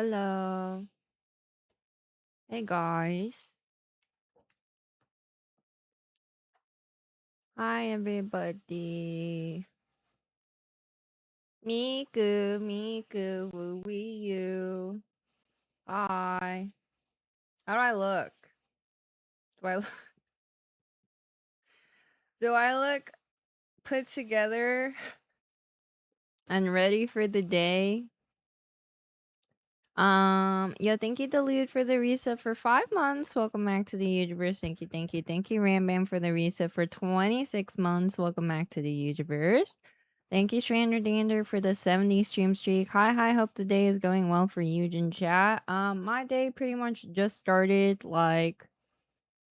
Hello. Hey guys. Hi everybody. Miku, Miku, woo wee you. Hi. How do I look? Do I look, do I look put together and ready for the day? Yo, thank you Delude for the reset for 5 months. Welcome back to the universe. Thank you, Rambam for the reset for 26 months. Welcome back to the universe. Thank you, Strander Dander, for the 70 stream streak. Hi, hope the day is going well for you in chat. My day pretty much just started like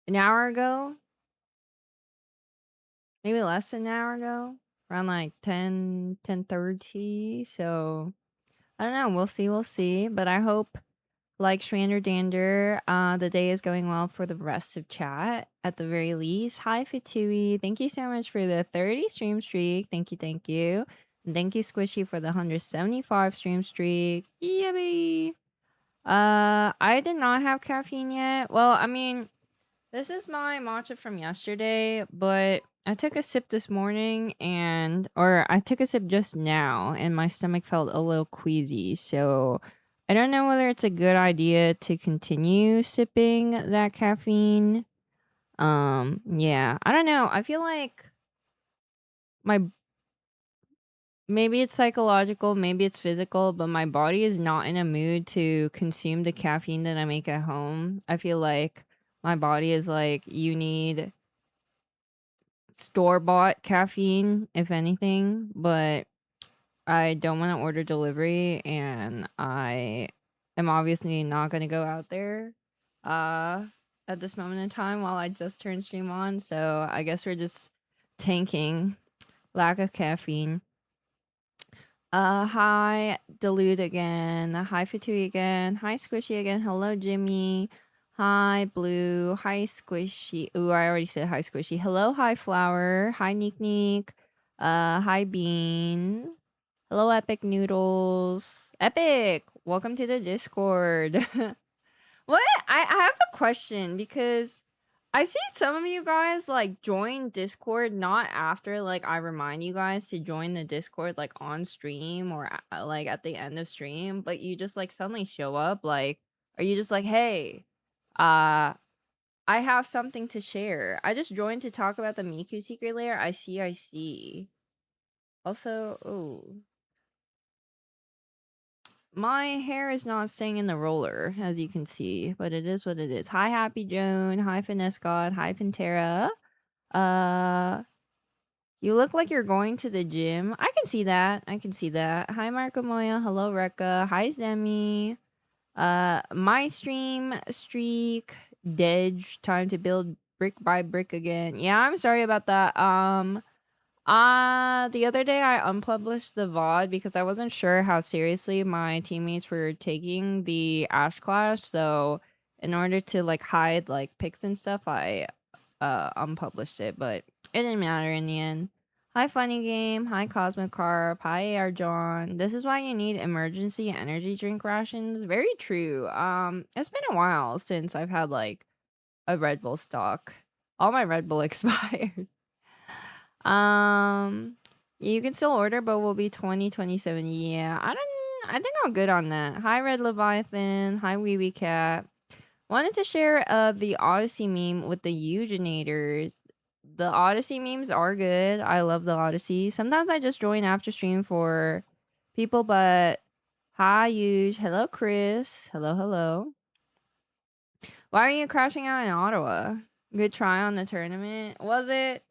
an hour ago. Maybe less than an hour ago. Around like 10:30. So I don't know. We'll see. But I hope like Strander Dander, the day is going well for the rest of chat at the very least. Hi Fatui, thank you so much for the 30 stream streak. Thank you. And thank you Squishy for the 175 stream streak. Yippee! I did not have caffeine yet. Well, I mean, this is my matcha from yesterday, but I took a sip this morning or I took a sip just now and my stomach felt a little queasy. So I don't know whether it's a good idea to continue sipping that caffeine. Yeah, I don't know. I feel like my maybe it's psychological, maybe it's physical, but my body is not in a mood to consume the caffeine that I make at home. I feel like my body is like, you need store-bought caffeine, if anything, but I don't want to order delivery, and I am obviously not going to go out there uh at this moment in time while I just turned stream on, so I guess we're just tanking lack of caffeine. Hi, Delude again. Hi, Fatui again. Hi, Squishy again. Hello, Jimmy. Hi, Blue. Hi, Squishy. Ooh, I already said hi, Squishy. Hello, hi, Flower. Hi, Neek Neek. Hi, Bean. Hello, Epic Noodles. Epic! Welcome to the Discord. What? I have a question because I see some of you guys like join Discord not after like I remind you guys to join the Discord like on stream or like at the end of stream, but you just like suddenly show up. Like, are you just like, hey, uh, I have something to share. I just joined to talk about the Miku secret layer. I see. Also, oh, my hair is not staying in the roller, as you can see, but it is what it is. Hi, Happy Joan. Hi, Finesse God. Hi, Pantera. Uh, you look like you're going to the gym. I can see that. Hi, Marco Moya. Hello, Rekka. Hi, Zemi. My stream streak. Dedge. Time to build brick by brick again. Yeah, I'm sorry about that. The other day I unpublished the VOD because I wasn't sure how seriously my teammates were taking the Ash Clash, so in order to like hide like pics and stuff, I unpublished it, but it didn't matter in the end. Hi Funny Game, hi Cosmic Carp, hi AR John. This is why you need emergency energy drink rations. Very true. It's been a while since I've had like a Red Bull stock. All my Red Bull expired. Um, you can still order, but will be 2027. Yeah, I think I'm good on that. Hi, Red Leviathan. Hi, Wee Wee Cat. Wanted to share the Odyssey meme with the Eugenators. The Odyssey memes are good. I love the Odyssey. Sometimes I just join after stream for people, but hi, Euge. Hello, Chris. Hello. Why are you crashing out in Ottawa? Good try on the tournament. Was it?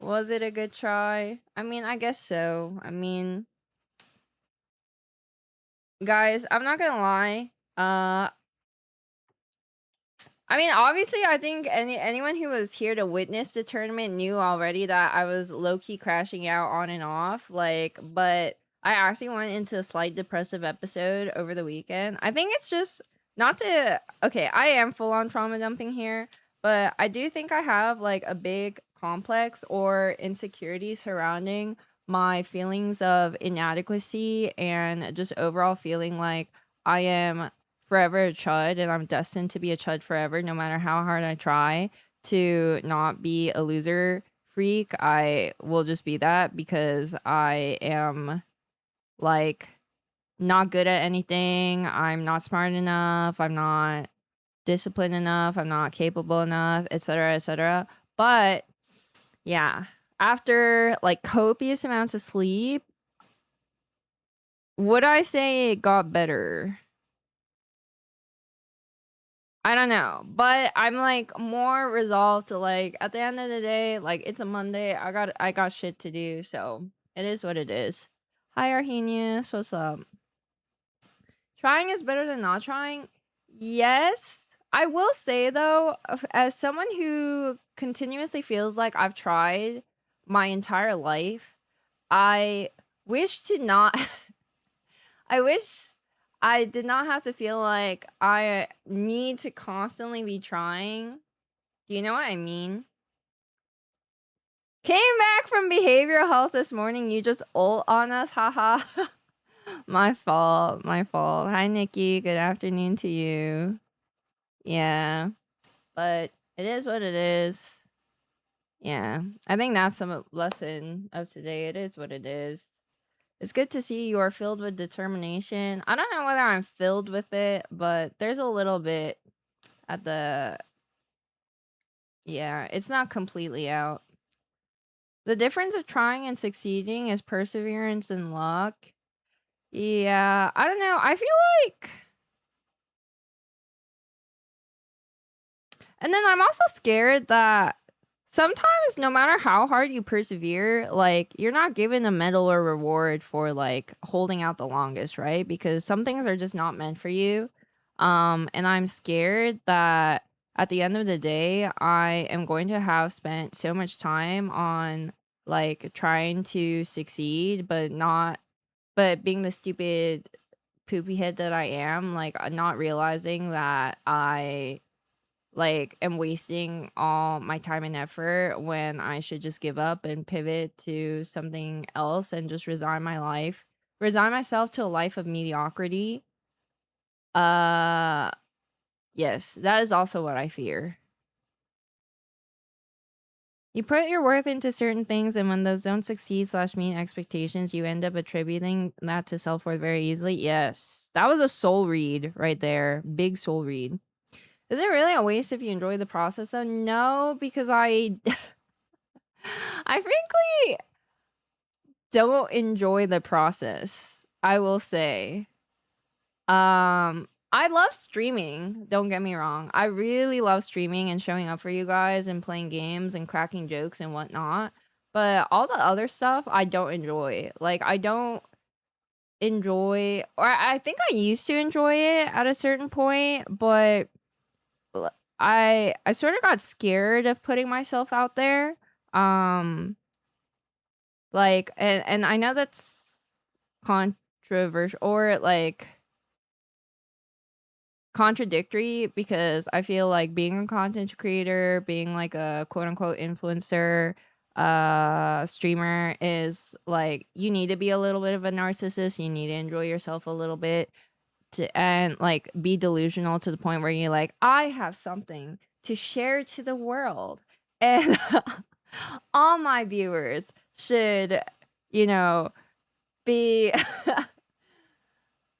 Was it a good try? I mean, I guess so. I mean, guys, I'm not gonna lie. I mean, obviously, I think anyone who was here to witness the tournament knew already that I was low key crashing out on and off. Like, but I actually went into a slight depressive episode over the weekend. I think it's just not to. Okay, I am full on trauma dumping here, but I do think I have like a big complex or insecurity surrounding my feelings of inadequacy and just overall feeling like I am forever a chud and I'm destined to be a chud forever, no matter how hard I try to not be a loser freak. I will just be that because I am like not good at anything. I'm not smart enough. I'm not disciplined enough. I'm not capable enough, etc., etc. But yeah, after like copious amounts of sleep, would I say it got better? I don't know, but I'm like more resolved to like at the end of the day, like it's a Monday. I got shit to do, so it is what it is. Hi Arhenius, what's up? Trying is better than not trying. Yes, I will say though, as someone who continuously feels like I've tried my entire life, I wish to not I wish I did not have to feel like I need to constantly be trying. Do you know what I mean? Came back from behavioral health this morning. You just ult on us. Haha. My fault. My fault. Hi, Nikki. Good afternoon to you. Yeah. But it is what it is. Yeah. I think that's the lesson of today. It is what it is. It's good to see you are filled with determination. I don't know whether I'm filled with it, but there's a little bit at the. Yeah, it's not completely out. The difference of trying and succeeding is perseverance and luck. Yeah, I don't know. I feel like. And then I'm also scared that sometimes no matter how hard you persevere, like you're not given a medal or reward for like holding out the longest, right? Because some things are just not meant for you. And I'm scared that at the end of the day, I am going to have spent so much time on like trying to succeed, but being the stupid poopy head that I am, like not realizing that I like am wasting all my time and effort when I should just give up and pivot to something else and just resign myself to a life of mediocrity. Uh yes, that is also what I fear. You put your worth into certain things, and when those don't succeed slash meet expectations, you end up attributing that to self-worth very easily. Yes, that was a soul read right there. Big soul read. Is it really a waste if you enjoy the process though? No, because I I frankly don't enjoy the process. I will say. I love streaming, don't get me wrong. I really love streaming and showing up for you guys and playing games and cracking jokes and whatnot. But all the other stuff I don't enjoy. Like I don't enjoy, or I think I used to enjoy it at a certain point, but I sort of got scared of putting myself out there. Um like and I know that's controversial or like contradictory because I feel like being a content creator, being like a quote unquote influencer, streamer is like you need to be a little bit of a narcissist. You need to enjoy yourself a little bit to and like be delusional to the point where you're like, I have something to share to the world. And all my viewers should, you know, be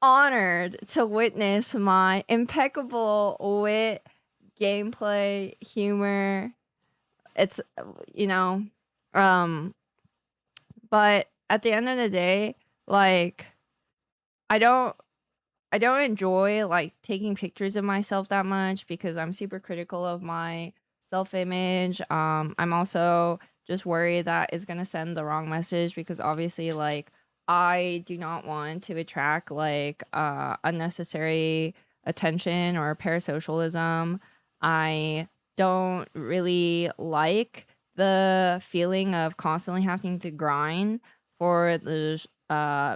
honored to witness my impeccable wit, gameplay, humor. It's you know, um but at the end of the day, like I don't I don't enjoy like taking pictures of myself that much because I'm super critical of my self-image. I'm also just worried that it's gonna send the wrong message because obviously like I do not want to attract like unnecessary attention or parasocialism. I don't really like the feeling of constantly having to grind for the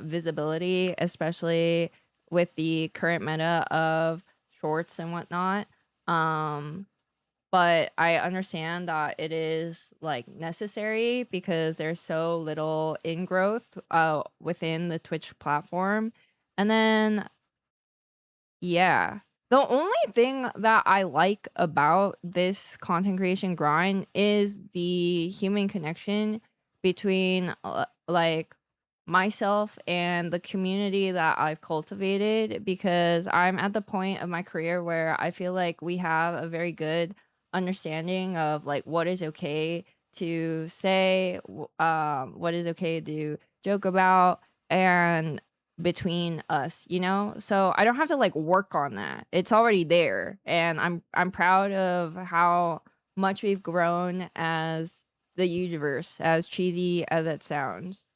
visibility, especially with the current meta of shorts and whatnot. Um, but I understand that it is like necessary because there's so little ingrowth within the Twitch platform. And then Yeah. The only thing that I like about this content creation grind is the human connection between like myself and the community that I've cultivated, because I'm at the point of my career where I feel like we have a very good understanding of like what is okay to say, what is okay to joke about, and between us, you know? So I don't have to like work on that. It's already there. And I'm proud of how much we've grown as the universe, as cheesy as it sounds.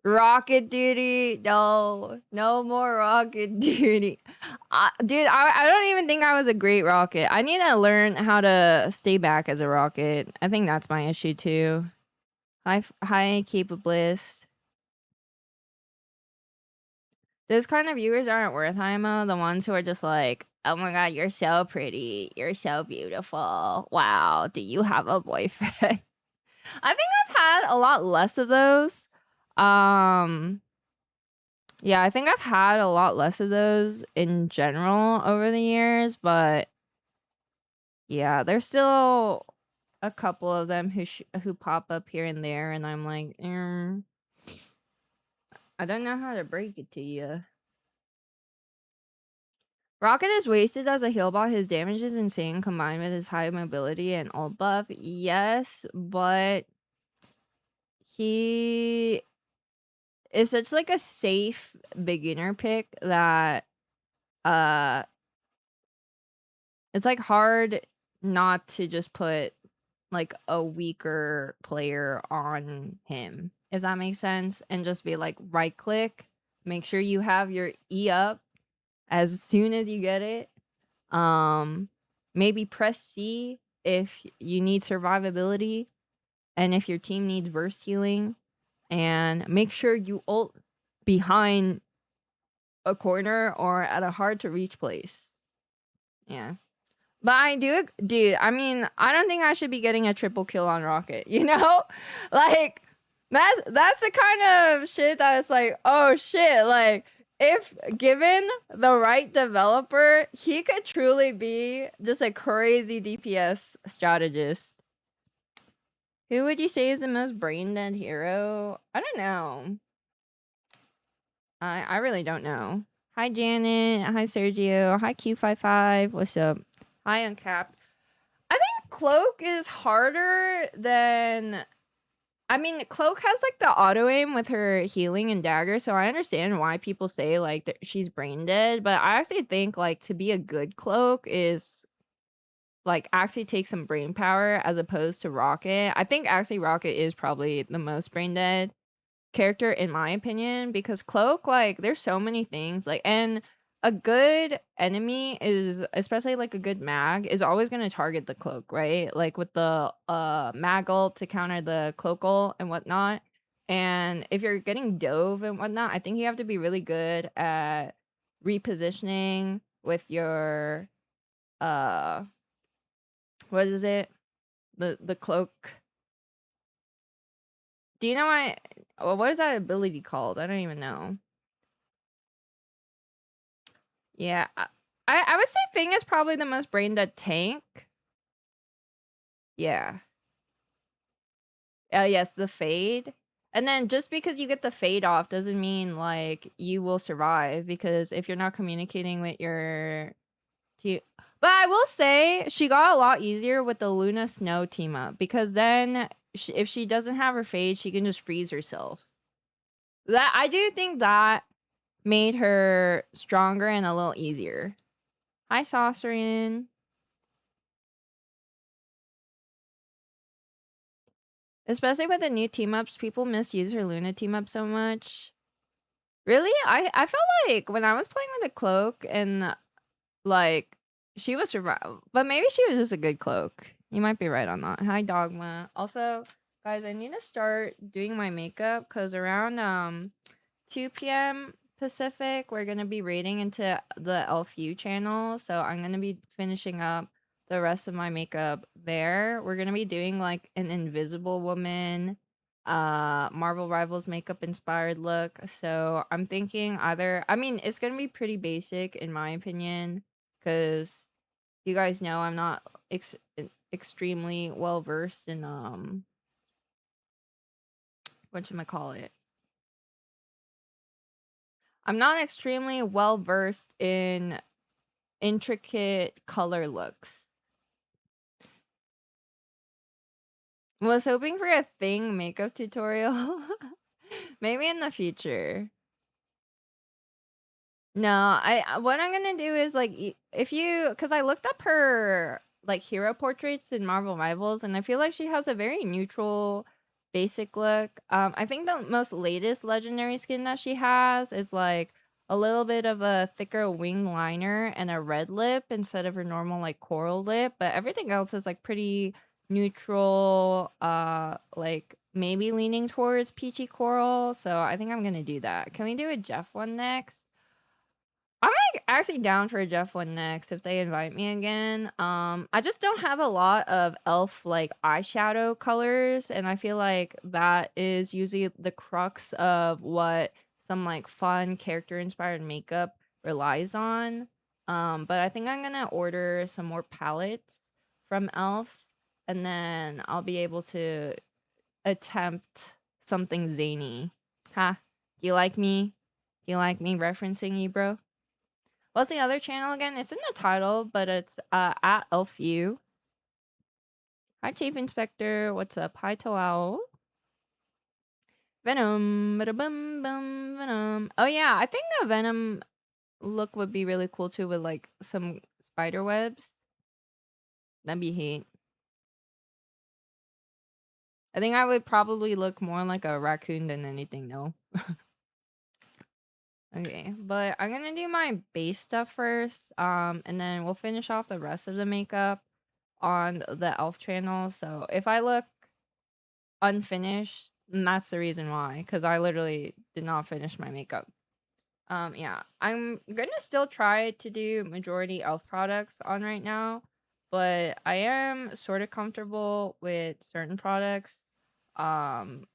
Rocket Duty. No. No more Rocket Duty. Dude, I don't even think I was a great rocket. I need to learn how to stay back as a rocket. I think that's my issue too. High capabilist. Those kind of viewers aren't worth Haima. The ones who are just like, oh my god, you're so pretty. You're so beautiful. Wow, do you have a boyfriend? I think I've had a lot less of those. Um, yeah, I think I've had a lot less of those in general over the years, but yeah, there's still a couple of them who pop up here and there, and I'm like, I don't know how to break it to you. Rocket is wasted as a heal bot. His damage is insane combined with his high mobility and ult buff. Yes, but he is such like a safe beginner pick that uh it's like hard not to just put like a weaker player on him, if that makes sense, and just be like right click, make sure you have your E up as soon as you get it. Maybe press C if you need survivability and if your team needs burst healing, and make sure you ult behind a corner or at a hard to reach place. Yeah. But I do, dude. I mean, I don't think I should be getting a triple kill on Rocket. You know, like that's the kind of shit that it's like, oh shit. Like, if given the right developer, he could truly be just a crazy DPS strategist. Who would you say is the most brain dead hero? I don't know. I really don't know. Hi Janet. Hi Sergio. Hi Q55. What's up? Hi Uncapped. I think Cloak is harder than. I mean, Cloak has like the auto aim with her healing and dagger, so I understand why people say like that she's brain dead. But I actually think like to be a good Cloak is like actually take some brain power as opposed to Rocket. I think actually Rocket is probably the most brain dead character in my opinion, because Cloak, like there's so many things like, and a good enemy is, especially like a good mag, is always going to target the Cloak, right? Like with the mag ult to counter the Cloak ult and whatnot. And if you're getting dove and whatnot, I think you have to be really good at repositioning with your uh what is it, the cloak. Do you know what is that ability called? I don't even know. Yeah, I would say Thing is probably the most brain dead tank. Yeah. Yes, the fade. And then just because you get the fade off doesn't mean like you will survive, because if you're not communicating with your team. But I will say she got a lot easier with the Luna Snow team up, because then if she doesn't have her fade, she can just freeze herself. That I do think that made her stronger and a little easier. Hi, Saucerian. Especially with the new team ups, people misuse her Luna team up so much. Really? I felt like when I was playing with a cloak and like she was survive, but maybe she was just a good cloak. You might be right on that. Hi, Dogma. Also, guys, I need to start doing my makeup because around 2 p.m. Pacific, we're gonna be raiding into the elfyou channel. So I'm gonna be finishing up the rest of my makeup there. We're gonna be doing like an invisible woman Marvel Rivals makeup inspired look. So I'm thinking either, I mean, it's gonna be pretty basic in my opinion, because you guys know I'm not extremely well versed in whatchamacallit. I'm not extremely well versed in intricate color looks. Was hoping for a thing makeup tutorial. Maybe in the future. No, what I'm gonna do is like if you, because I looked up her like hero portraits in Marvel Rivals, and I feel like she has a very neutral, basic look. I think the most latest legendary skin that she has is like a little bit of a thicker wing liner and a red lip instead of her normal like coral lip, but everything else is like pretty neutral, like maybe leaning towards peachy coral. So I think I'm gonna do that. Can we do a Jeff one next? I'm like actually down for a Jeff one next if they invite me again. I just don't have a lot of elf like eyeshadow colors, and I feel like that is usually the crux of what some like fun character inspired makeup relies on. But I think I'm gonna order some more palettes from Elf, and then I'll be able to attempt something zany. Ha! Do you like me? Do you like me referencing you, bro? What's the other channel again? It's in the title, but it's at elfyou. Hi, Chief Inspector. What's up? Hi, Toal. Venom. Bum bum Venom. Oh yeah, I think the Venom look would be really cool too with like some spider webs. That'd be heat. I think I would probably look more like a raccoon than anything though. Okay, but I'm gonna do my base stuff first, and then we'll finish off the rest of the makeup on the elf channel. So if I look unfinished, and that's the reason why, because I literally did not finish my makeup. Yeah, I'm gonna still try to do majority elf products on right now, but I am sort of comfortable with certain products. Um,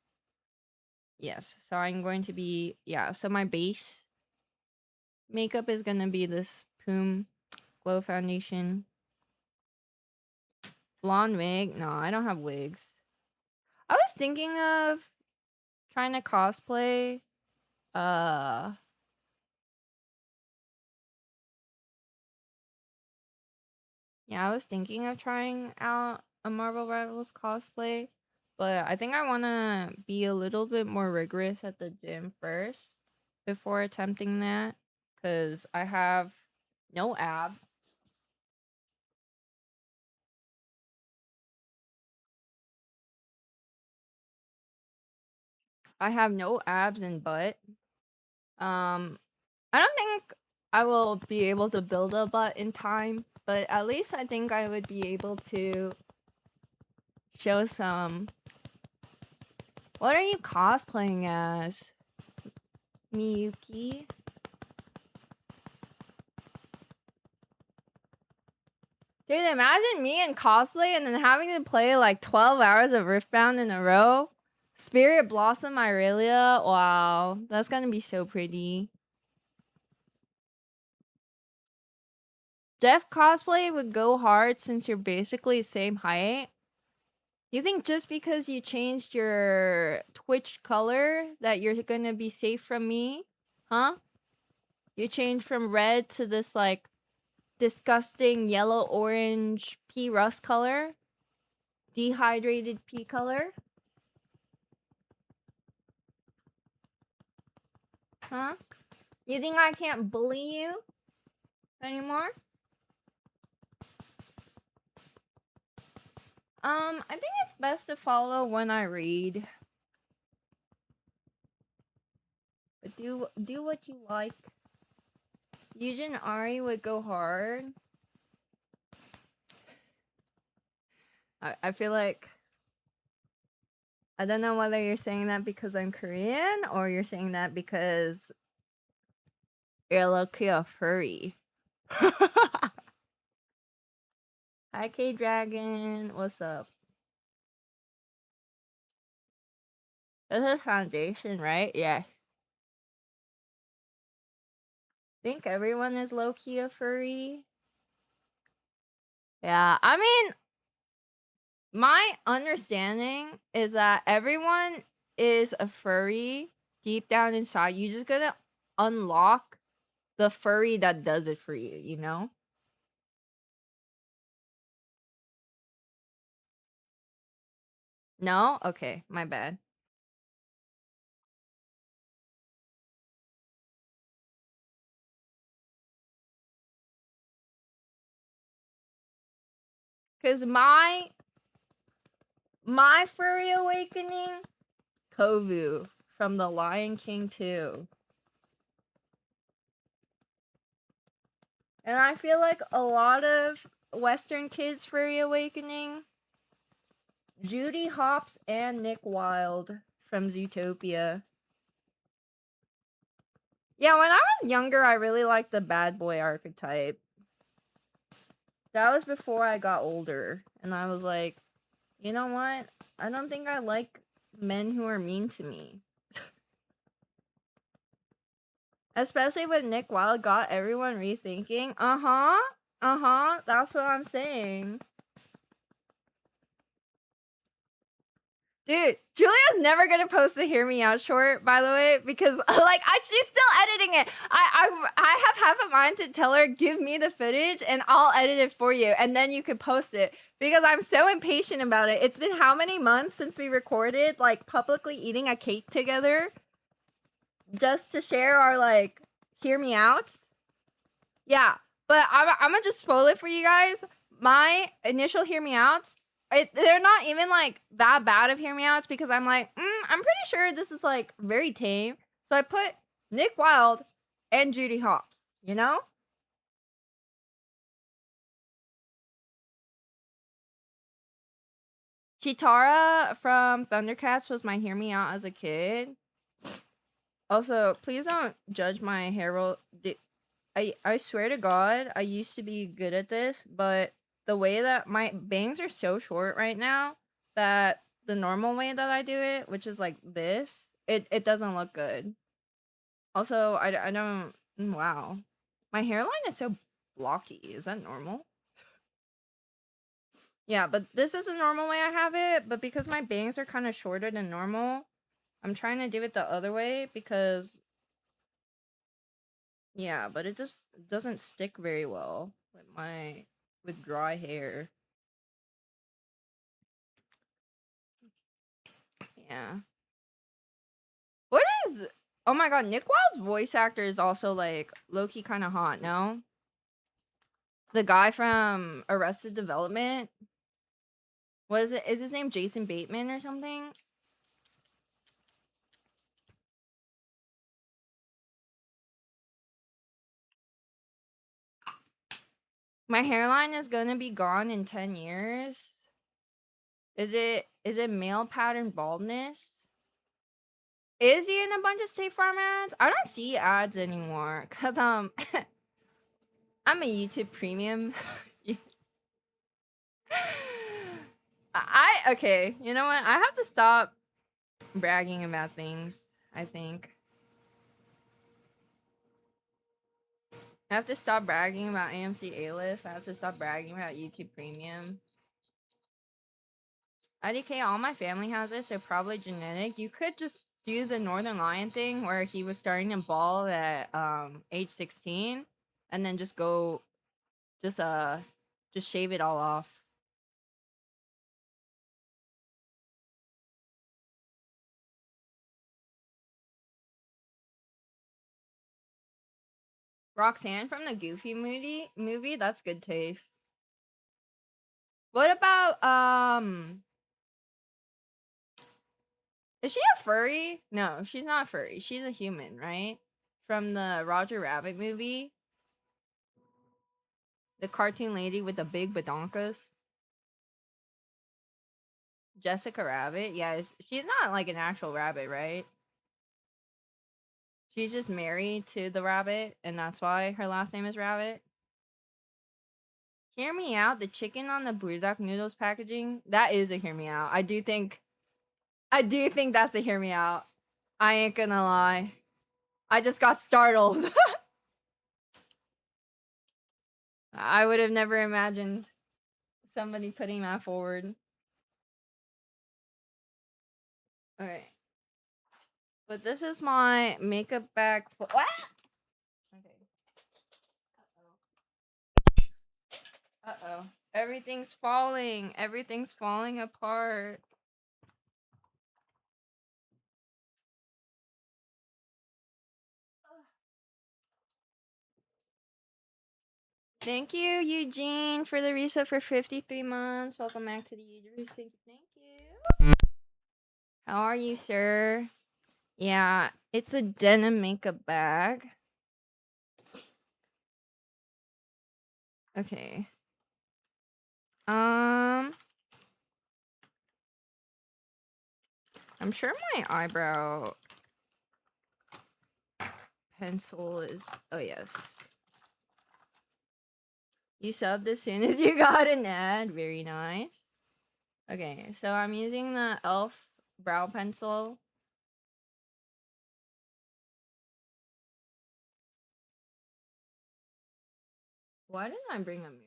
yes, so I'm going to be, yeah, so my base makeup is gonna be this Poom Glow Foundation. Blonde wig? No, I don't have wigs. I was thinking of trying to cosplay uh yeah, I was thinking of trying out a Marvel Rivals cosplay, but I think I want to be a little bit more rigorous at the gym first before attempting that, cuz I have no abs. I have no abs and butt. Um I don't think I will be able to build a butt in time, but at least I think I would be able to show some. What are you cosplaying as, Miyuki? Dude, imagine me in cosplay and then having to play like 12 hours of Riftbound in a row. Spirit Blossom Irelia. Wow, that's gonna be so pretty. Jeff cosplay would go hard since you're basically same height. You think just because you changed your Twitch color that you're gonna be safe from me? Huh? You changed from red to this like disgusting yellow orange pea rust color? Dehydrated pea color? Huh? You think I can't bully you anymore? I think it's best to follow when I read. But do what you like. Yoojin Ari would go hard. I feel like I don't know whether you're saying that because I'm Korean or you're saying that because you're low-key a furry. Hi K Dragon, what's up? This is foundation, right? Yeah. Think everyone is low-key a furry. Yeah, I mean, my understanding is that everyone is a furry deep down inside. You just gotta unlock the furry that does it for you, you know? No? Okay, my bad. Cause my furry awakening, Kovu from The Lion King 2. And I feel like a lot of Western kids' furry awakening, Judy Hopps and Nick Wilde from Zootopia. Yeah, when I was younger, I really liked the bad boy archetype. That was before I got older. And I was like, you know what? I don't think I like men who are mean to me. Especially when Nick Wilde got everyone rethinking. That's what I'm saying. Dude, Julia's never gonna post the "Hear Me Out" short, by the way, because like she's still editing it. I have half a mind to tell her give me the footage and I'll edit it for you, and then you could post it because I'm so impatient about it. It's been how many months since we recorded like publicly eating a cake together, just to share our like "Hear Me Out." Yeah, but I'm gonna just spoil it for you guys. My initial "Hear Me Out." They're not even like that bad of hear me outs because I'm like, I'm pretty sure this is like very tame. So I put Nick Wilde and Judy Hopps, you know? Chitara from Thundercats was my hear me out as a kid. Also, please don't judge my hair roll. I swear to God, I used to be good at this, but the way that my bangs are so short right now that the normal way that I do it, which is like this, it doesn't look good. Also, I don't. Wow, my hairline is so blocky. Is that normal? Yeah, but this is a normal way I have it. But because my bangs are kind of shorter than normal, I'm trying to do it the other way because yeah, but it just doesn't stick very well with dry hair. Yeah. What is? Oh my god, Nick Wilde's voice actor is also like low key kind of hot. No, the guy from Arrested Development. What is it? Is his name Jason Bateman or something? My hairline is gonna be gone in 10 years. Is it male pattern baldness? Is he in a bunch of State Farm ads? I don't see ads anymore cuz I'm a YouTube premium. Okay, you know what? I have to stop bragging about things, I think. I have to stop bragging about AMC A-list. I have to stop bragging about YouTube premium. IDK, all my family has this, so probably genetic. You could just do the Northern Lion thing where he was starting to ball at age 16 and then just go just shave it all off. Roxanne from the Goofy movie, that's good taste. What about is she a furry? No, she's not furry. She's a human, right? From the Roger Rabbit movie. The cartoon lady with the big badonkas. Jessica Rabbit. Yeah, she's not like an actual rabbit, right? She's just married to the rabbit, and that's why her last name is Rabbit. Hear me out. The chicken on the burdak noodles packaging. That is a hear me out. I do think I do think that's a hear me out. I ain't gonna lie. I just got startled. I would have never imagined somebody putting that forward. Okay. But this is my makeup bag for. Ah! Okay. Uh oh. Everything's falling. Everything's falling apart. Thank you, Eugene, for the reset for 53 months. Welcome back to the YouTube. Thank you. How are you, sir? Yeah, it's a denim makeup bag. Okay. I'm sure my eyebrow pencil is. Oh yes. You subbed as soon as you got an ad. Very nice. Okay, so I'm using the elf brow pencil. Why didn't I bring a mirror?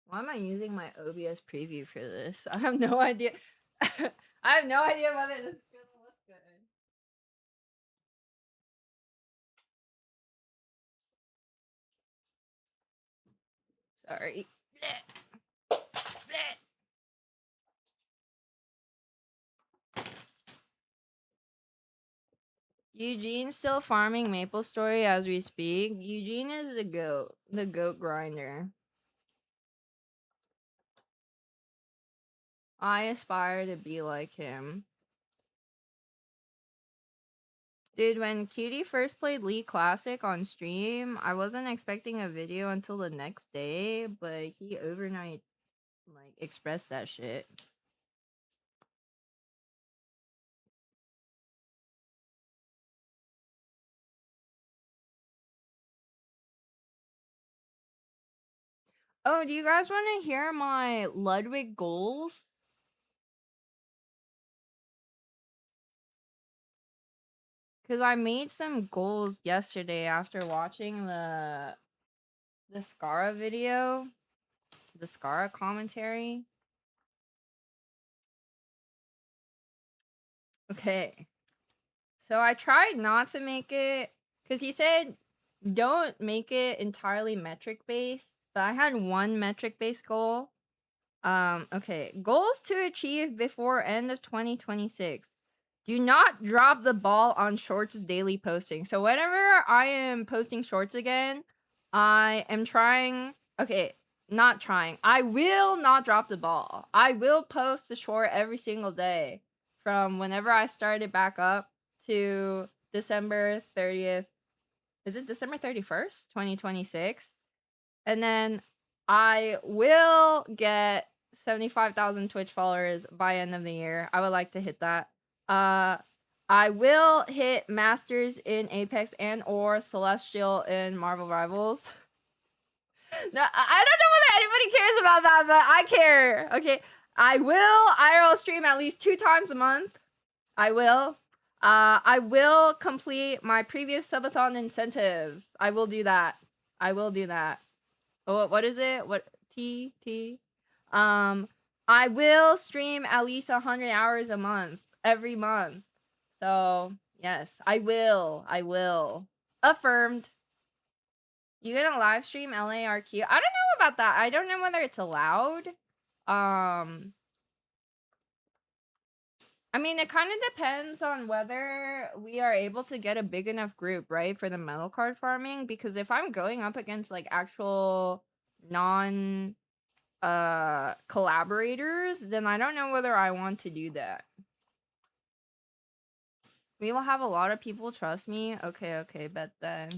Why am I using my OBS preview for this? I have no idea. I have no idea whether this is gonna look good. Sorry. Eugene's still farming Maple Story as we speak. Eugene is the goat grinder. I aspire to be like him. Dude, when Cutie first played League Classic on stream, I wasn't expecting a video until the next day, but he overnight expressed that shit. Oh, do you guys want to hear my Ludwig goals? Because I made some goals yesterday after watching the Scara video, the Scara commentary. Okay. So I tried not to make it, because he said don't make it entirely metric based, but I had one metric based goal. Okay. Goals to achieve before end of 2026. Do not drop the ball on shorts daily posting. So whenever I am posting shorts again, I am trying. Okay, not trying. I will not drop the ball. I will post a short every single day from whenever I started back up to December 30th. Is it December 31st, 2026? And then I will get 75,000 Twitch followers by end of the year. I would like to hit that. I will hit Masters in Apex and or Celestial in Marvel Rivals. No, I don't know whether anybody cares about that, but I care. Okay, I will IRL stream at least 2 times a month. I will. I will complete my previous subathon incentives. I will do that. I will do that. Oh, what is it? What T? I will stream at least 100 hours a month every month. So yes, I will. I will. Affirmed. You gonna live stream LARQ? I don't know about that. I don't know whether it's allowed. I mean, it kind of depends on whether we are able to get a big enough group, right, for the metal card farming. Because if I'm going up against like actual non collaborators, then I don't know whether I want to do that. We will have a lot of people trust me. Okay, bet then.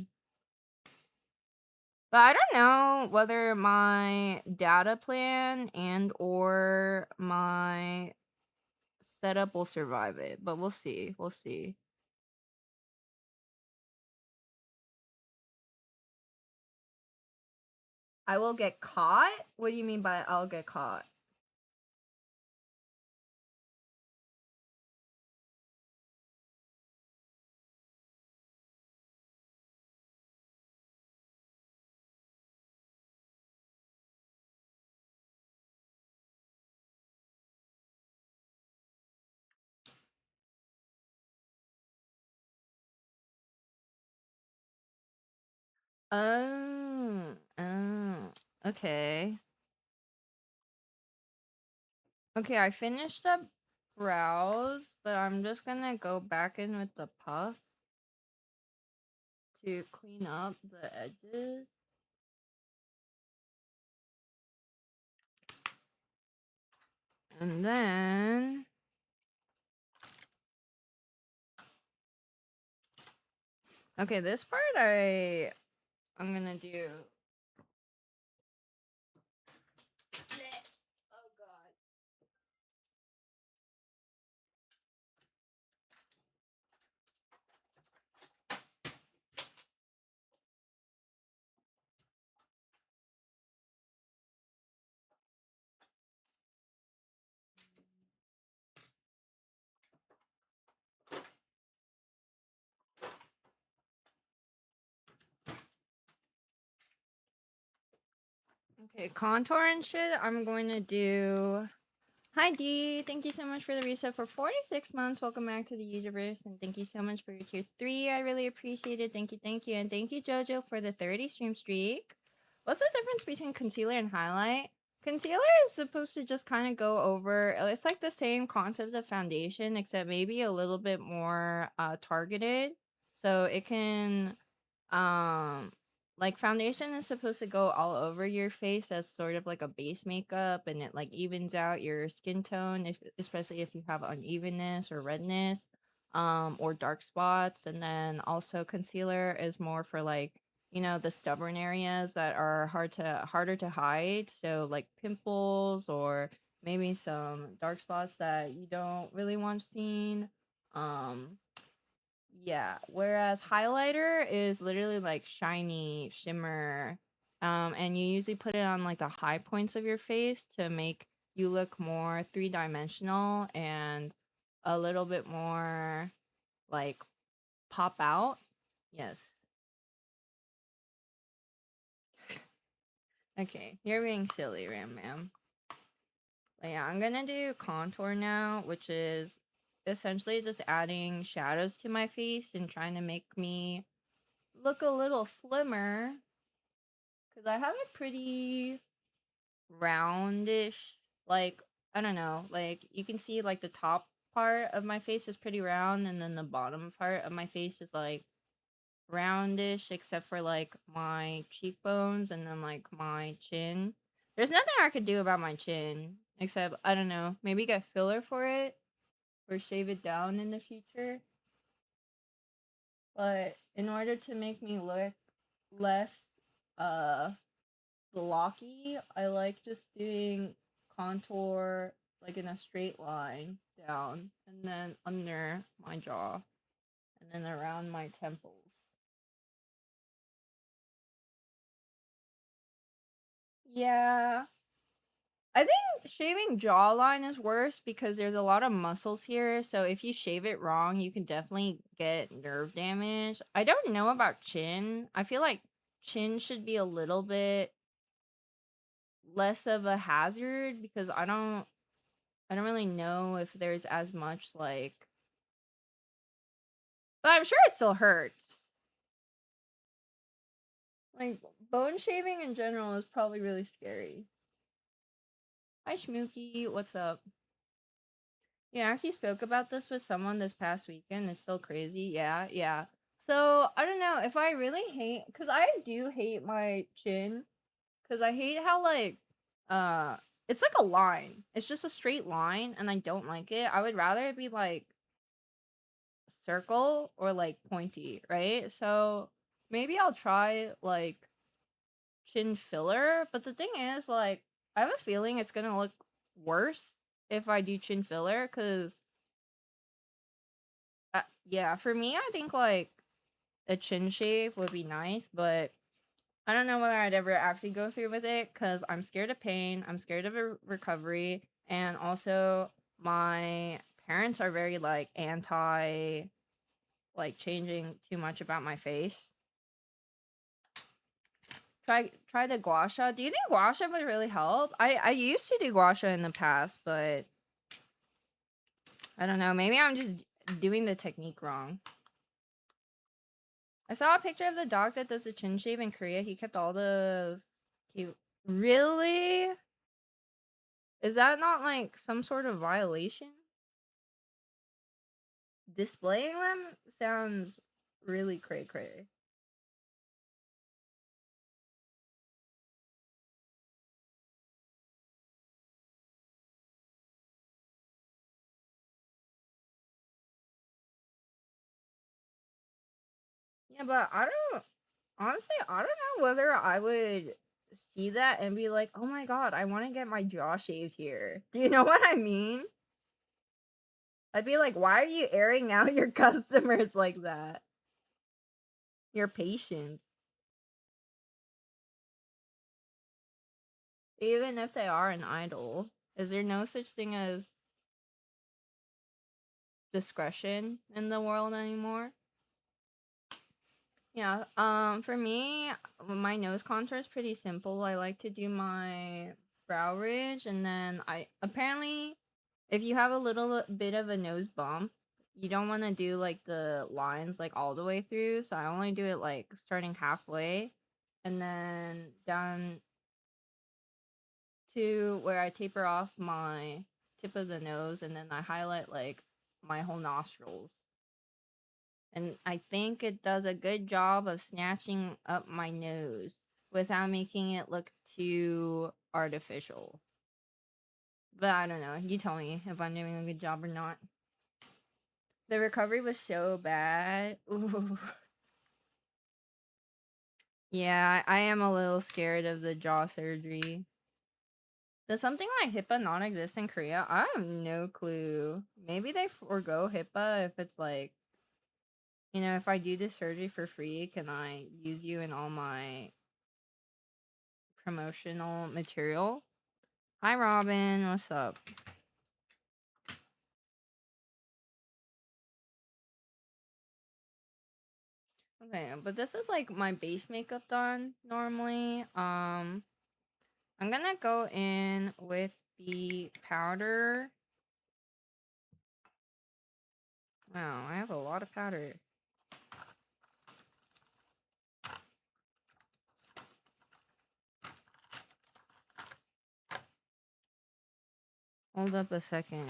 But I don't know whether my data plan and or my setup will survive it, but we'll see. We'll see. I will get caught? What do you mean by I'll get caught? Oh, okay. Okay, I finished up brows, but I'm just gonna go back in with the puff to clean up the edges. And then okay, this part I'm gonna do. Oh god. Okay, contour and shit. I'm going to do. Hi D, thank you so much for the reset for 46 months. Welcome back to the universe, and thank you so much for your tier 3. I really appreciate it. Thank you, and thank you Jojo for the 30 stream streak. What's the difference between concealer and highlight? Concealer is supposed to just kind of go over. It's like the same concept of foundation, except maybe a little bit more targeted, so it can um like foundation is supposed to go all over your face as sort of like a base makeup, and it like evens out your skin tone, if especially if you have unevenness or redness or dark spots. And then also concealer is more for like, you know, the stubborn areas that are harder to hide, so like pimples or maybe some dark spots that you don't really want seen. um yeah, whereas highlighter is literally like shiny shimmer. And you usually put it on like the high points of your face to make you look more three-dimensional and a little bit more like pop out. Yes. Okay, you're being silly, Ram Ma'am. But yeah, I'm gonna do contour now, which is essentially just adding shadows to my face and trying to make me look a little slimmer. Because I have a pretty roundish, like, I don't know, like, you can see, like, the top part of my face is pretty round, and then the bottom part of my face is, like, roundish, except for, like, my cheekbones and then, like, my chin. There's nothing I could do about my chin, except, I don't know, maybe get filler for it, or shave it down in the future. But in order to make me look less, uh, blocky, I like just doing contour like in a straight line down and then under my jaw and then around my temples. Yeah. I think shaving jawline is worse because there's a lot of muscles here. So if you shave it wrong, you can definitely get nerve damage. I don't know about chin. I feel like chin should be a little bit less of a hazard because I don't really know if there's as much like, but I'm sure it still hurts. Like bone shaving in general is probably really scary. Hi Schmooky, what's up? Yeah, I actually spoke about this with someone this past weekend. It's still crazy. Yeah, yeah. So I don't know if I really hate, because I do hate my chin, because I hate how like uh it's like a line. It's just a straight line, and I don't like it. I would rather it be like circle or like pointy, right? So maybe I'll try like chin filler, but the thing is like I have a feeling it's going to look worse if I do chin filler cuz yeah, for me I think like a chin shave would be nice, but I don't know whether I'd ever actually go through with it because I'm scared of pain. I'm scared of a recovery, and also my parents are very like anti like changing too much about my face. Try the gua sha. Do you think gua sha would really help? I used to do gua sha in the past, but I don't know. Maybe I'm just doing the technique wrong. I saw a picture of the dog that does the chin shave in Korea. He kept all those cute. Really? Is that not like some sort of violation? Displaying them sounds really cray cray. Yeah, but I don't honestly, I don't know whether I would see that and be like, "Oh my god, I want to get my jaw shaved here." Do you know what I mean? I'd be like, "Why are you airing out your customers like that? Your patients, even if they are an idol, is there no such thing as discretion in the world anymore?" Yeah, for me, my nose contour is pretty simple. I like to do my brow ridge, and then I apparently, if you have a little bit of a nose bump, you don't want to do like the lines like all the way through. So I only do it like starting halfway, and then down to where I taper off my tip of the nose, and then I highlight like my whole nostrils. And I think it does a good job of snatching up my nose without making it look too artificial. But I don't know. You tell me if I'm doing a good job or not. The recovery was so bad. Ooh. Yeah, I am a little scared of the jaw surgery. Does something like HIPAA not exist in Korea? I have no clue. Maybe they forego HIPAA if it's like, if I do this surgery for free, can I use you in all my promotional material? Hi, Robin. What's up? Okay, but this is like my base makeup done normally. I'm gonna go in with the powder. Wow, I have a lot of powder. Hold up a second.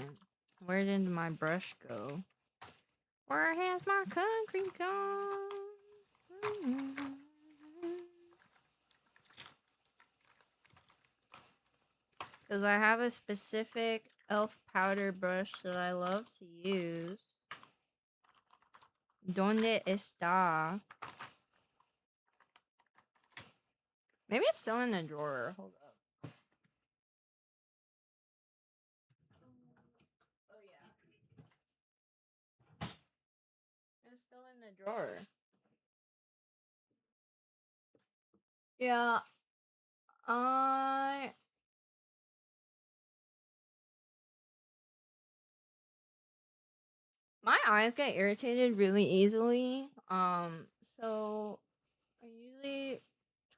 Where did my brush go? Where has my country gone? Because I have a specific elf powder brush that I love to use. ¿Dónde está? Maybe it's still in the drawer. Hold up. Oh yeah, it's still in the drawer. Yeah, I my eyes get irritated really easily. So I usually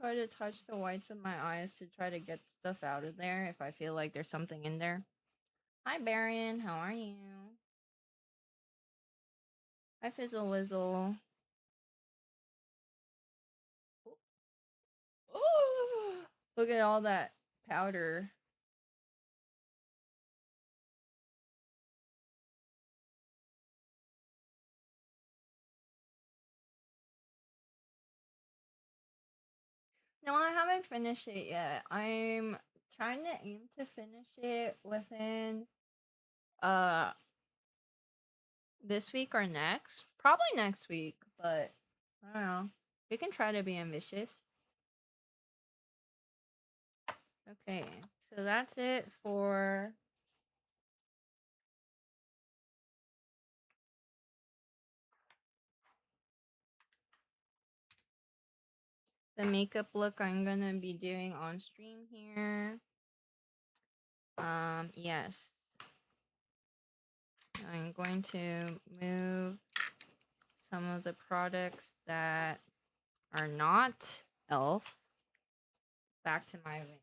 try to touch the whites of my eyes to try to get stuff out of there if I feel like there's something in there. Hi, Barian. How are you? Hi, Fizzle Wizzle. Oh, look at all that powder. No, I haven't finished it yet. I'm trying to aim to finish it within uh this week or next. Probably next week, but I don't know. We can try to be ambitious. Okay, so that's it for the makeup look I'm gonna be doing on stream here. Yes. I'm going to move some of the products that are not elf back to my vanity.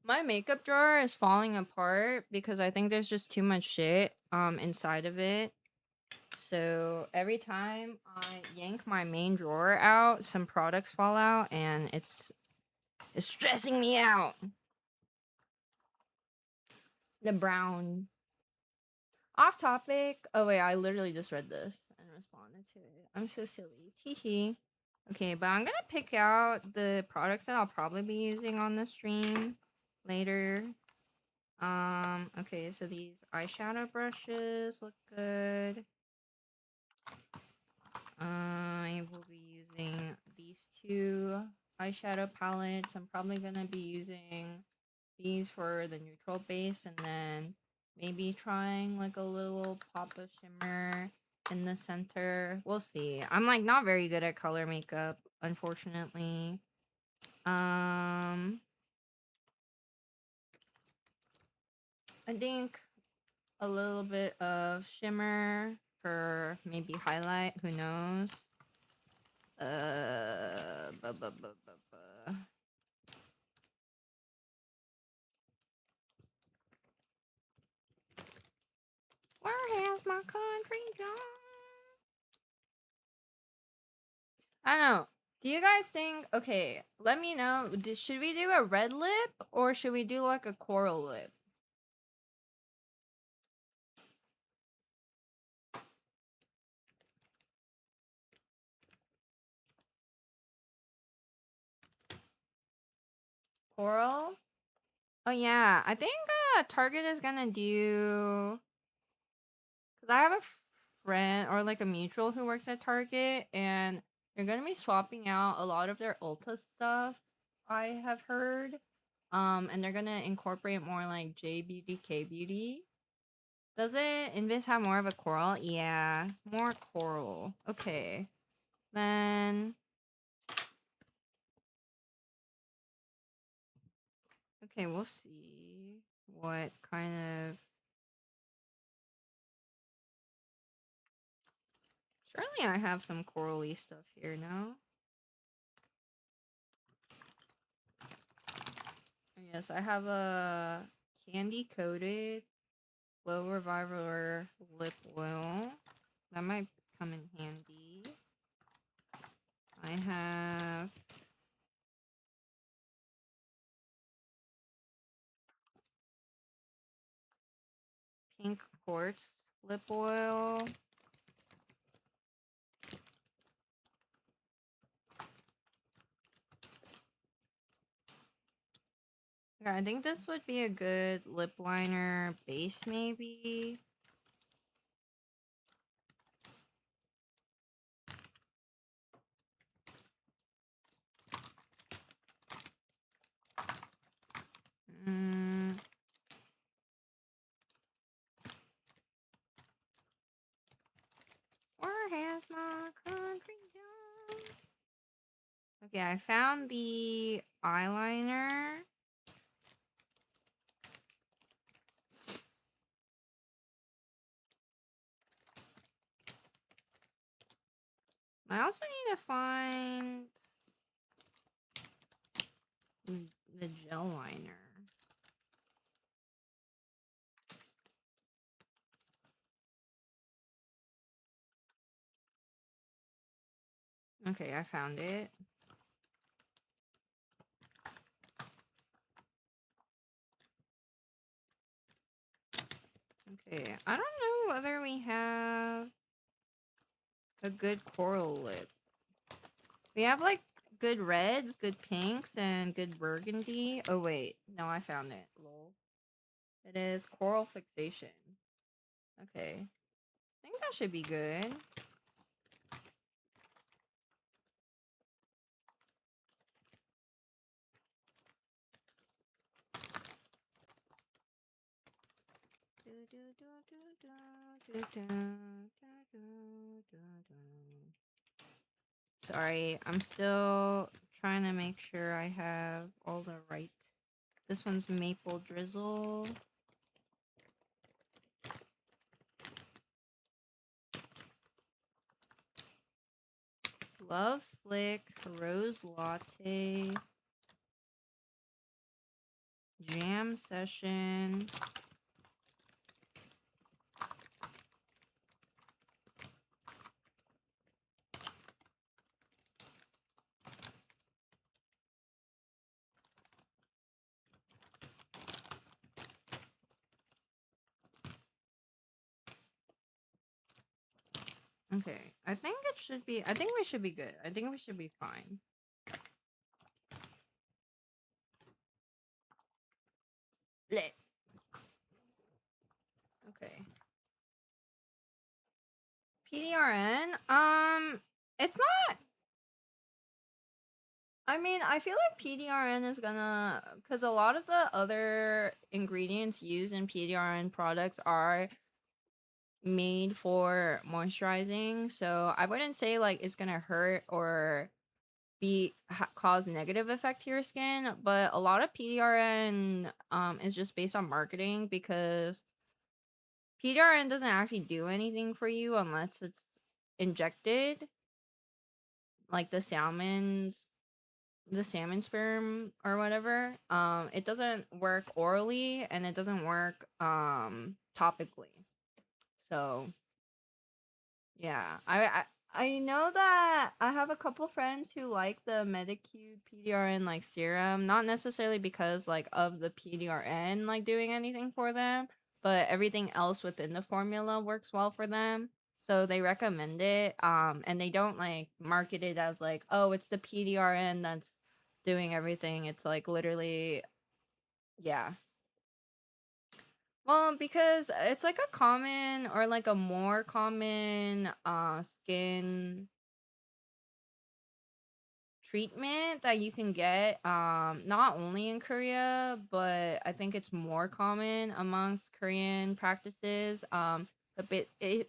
My makeup drawer is falling apart because I think there's just too much shit inside of it. So every time I yank my main drawer out, some products fall out and it's stressing me out. The brown. Off topic. Oh wait, I literally just read this and responded to it. I'm so silly. Teehee. Okay, but I'm gonna pick out the products that I'll probably be using on the stream later. Okay, so these eyeshadow brushes look good. I will be using these two eyeshadow palettes. I'm probably gonna be using these for the neutral base and then maybe trying like a little pop of shimmer in the center. We'll see. I'm like not very good at color makeup, unfortunately. I think a little bit of shimmer for maybe highlight, who knows? Uh, bu- bu- bu- bu- bu. Where has my country gone? I don't know. Do you guys think? Okay, let me know. Should we do a red lip or should we do like a coral lip? Coral? Oh yeah, I think Target is gonna do. Cause I have a friend or like a mutual who works at Target, and they're gonna be swapping out a lot of their Ulta stuff. I have heard, and they're gonna incorporate more like J Beauty, K Beauty. Doesn't Invis have more of a coral? Yeah, more coral. Okay, then. Okay, we'll see what kind of. Surely I have some corally stuff here now. Yes, I have a candy coated Glow Reviver lip oil. That might come in handy. I have pink quartz lip oil. Okay, I think this would be a good lip liner base, maybe. Mm. Where has my country gone? Okay, I found the eyeliner. I also need to find the gel liner. Okay, I found it. Okay, I don't know whether we have a good coral lip. We have like good reds, good pinks, and good burgundy. Oh wait, no, I found it. Lol. It is coral fixation. Okay, I think that should be good. Sorry, I'm still trying to make sure I have all the right. This one's maple drizzle. Love Slick, Rose Latte, Jam Session. Okay, I think it should be. I think we should be good. I think we should be fine. Lit. Okay. PDRN. It's not. I mean, I feel like PDRN is gonna, because a lot of the other ingredients used in PDRN products are made for moisturizing. So I wouldn't say like it's gonna hurt or cause negative effect to your skin, but a lot of PDRN is just based on marketing because PDRN doesn't actually do anything for you unless it's injected, like the salmon sperm or whatever. It doesn't work orally and it doesn't work topically. So yeah, I know that I have a couple friends who like the Medicube PDRN like serum, not necessarily because like of the PDRN like doing anything for them, but everything else within the formula works well for them. So they recommend it. And they don't like market it as like, oh, it's the PDRN that's doing everything. It's like literally, yeah. Well, because it's like a common or like a more common skin treatment that you can get not only in Korea, but I think it's more common amongst Korean practices.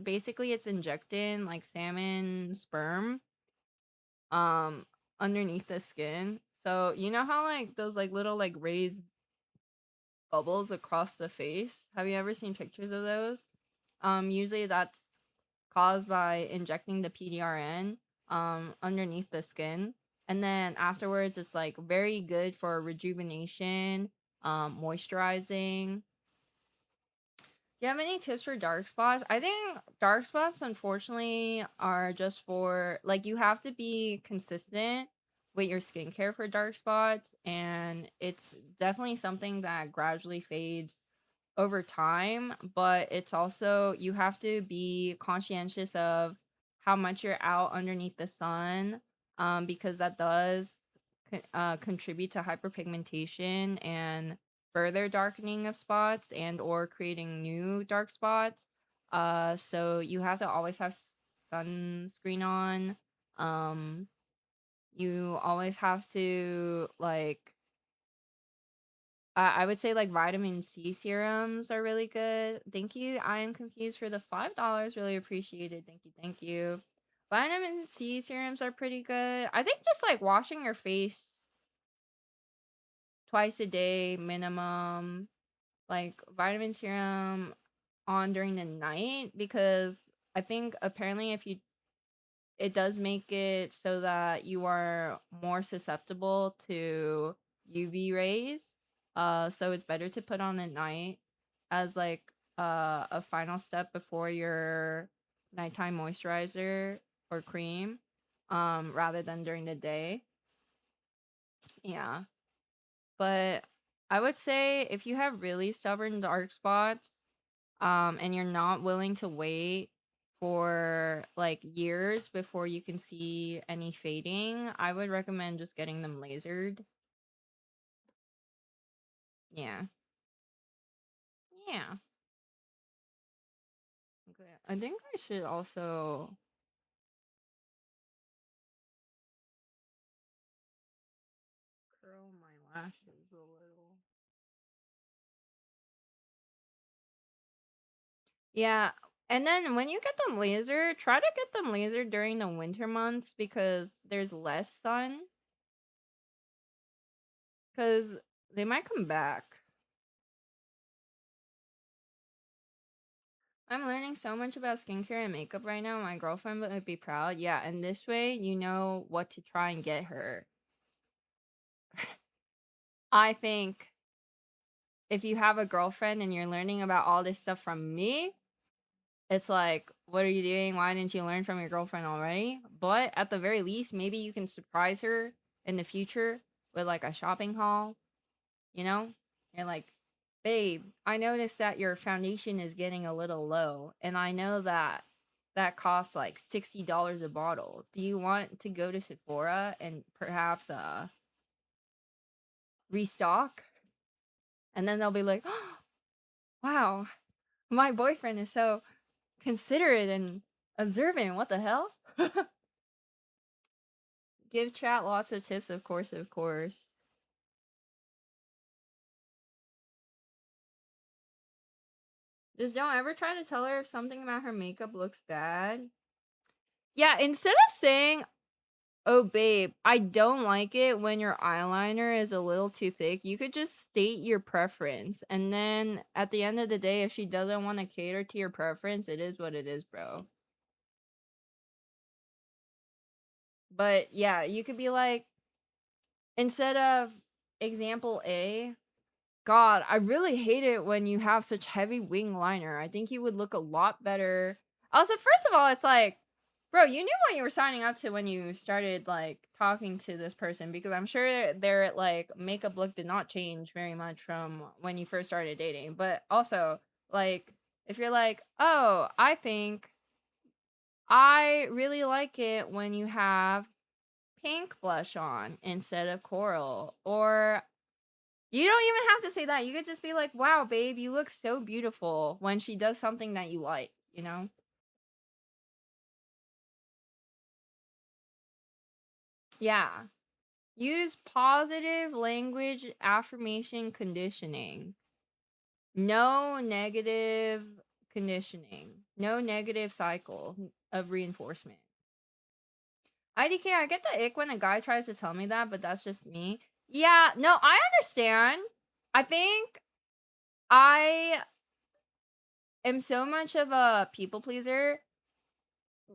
Basically it's injecting like salmon sperm um underneath the skin. So you know how like those like little like raised bubbles across the face? Have you ever seen pictures of those? Usually that's caused by injecting the PDRN underneath the skin. And then afterwards it's like very good for rejuvenation, moisturizing. Do you have any tips for dark spots? I think dark spots unfortunately are just for like you have to be consistent with your skincare for dark spots, and it's definitely something that gradually fades over time, but it's also you have to be conscientious of how much you're out underneath the sun, because that does contribute to hyperpigmentation and further darkening of spots and or creating new dark spots. So you have to always have sunscreen on. Um, you always have to like I would say like vitamin C serums are really good. Thank you. I am confused for the $5. Really appreciated. Thank you. Thank you. Vitamin C serums are pretty good. I think just like washing your face twice a day minimum, like vitamin serum on during the night, because I think apparently if you it does make it so that you are more susceptible to UV rays. So it's better to put on at night as like a final step before your nighttime moisturizer or cream, rather than during the day. Yeah. But I would say if you have really stubborn dark spots, and you're not willing to wait for like years before you can see any fading, I would recommend just getting them lasered. Yeah. Yeah. Okay. I think I should also curl my lashes a little. Yeah. And then when you get them laser, try to get them laser during the winter months because there's less sun. Because they might come back. I'm learning so much about skincare and makeup right now. My girlfriend would be proud. Yeah, and this way you know what to try and get her. I think if you have a girlfriend and you're learning about all this stuff from me, it's like, what are you doing? Why didn't you learn from your girlfriend already? But at the very least, maybe you can surprise her in the future with like a shopping haul, you know? You're like, babe, I noticed that your foundation is getting a little low, and I know that that costs like $60 a bottle. Do you want to go to Sephora and perhaps restock? And then they'll be like, oh, wow, my boyfriend is so considerate and observant. What the hell? Give chat lots of tips, of course, of course. Just don't ever try to tell her if something about her makeup looks bad. Yeah, instead of saying, oh, babe, I don't like it when your eyeliner is a little too thick, you could just state your preference. And then at the end of the day, if she doesn't want to cater to your preference, it is what it is, bro. But yeah, you could be like, instead of example A, God, I really hate it when you have such heavy wing liner. I think you would look a lot better. Also, first of all, it's like, bro, you knew what you were signing up to when you started like talking to this person, because I'm sure their like makeup look did not change very much from when you first started dating. But also, like, if you're like, oh, I think I really like it when you have pink blush on instead of coral, or you don't even have to say that. You could just be like, wow, babe, you look so beautiful when she does something that you like, you know? Yeah. Use positive language affirmation conditioning. No negative conditioning. No negative cycle of reinforcement. IDK, I get the ick when a guy tries to tell me that, but that's just me. Yeah, no, I understand. I think I am so much of a people pleaser.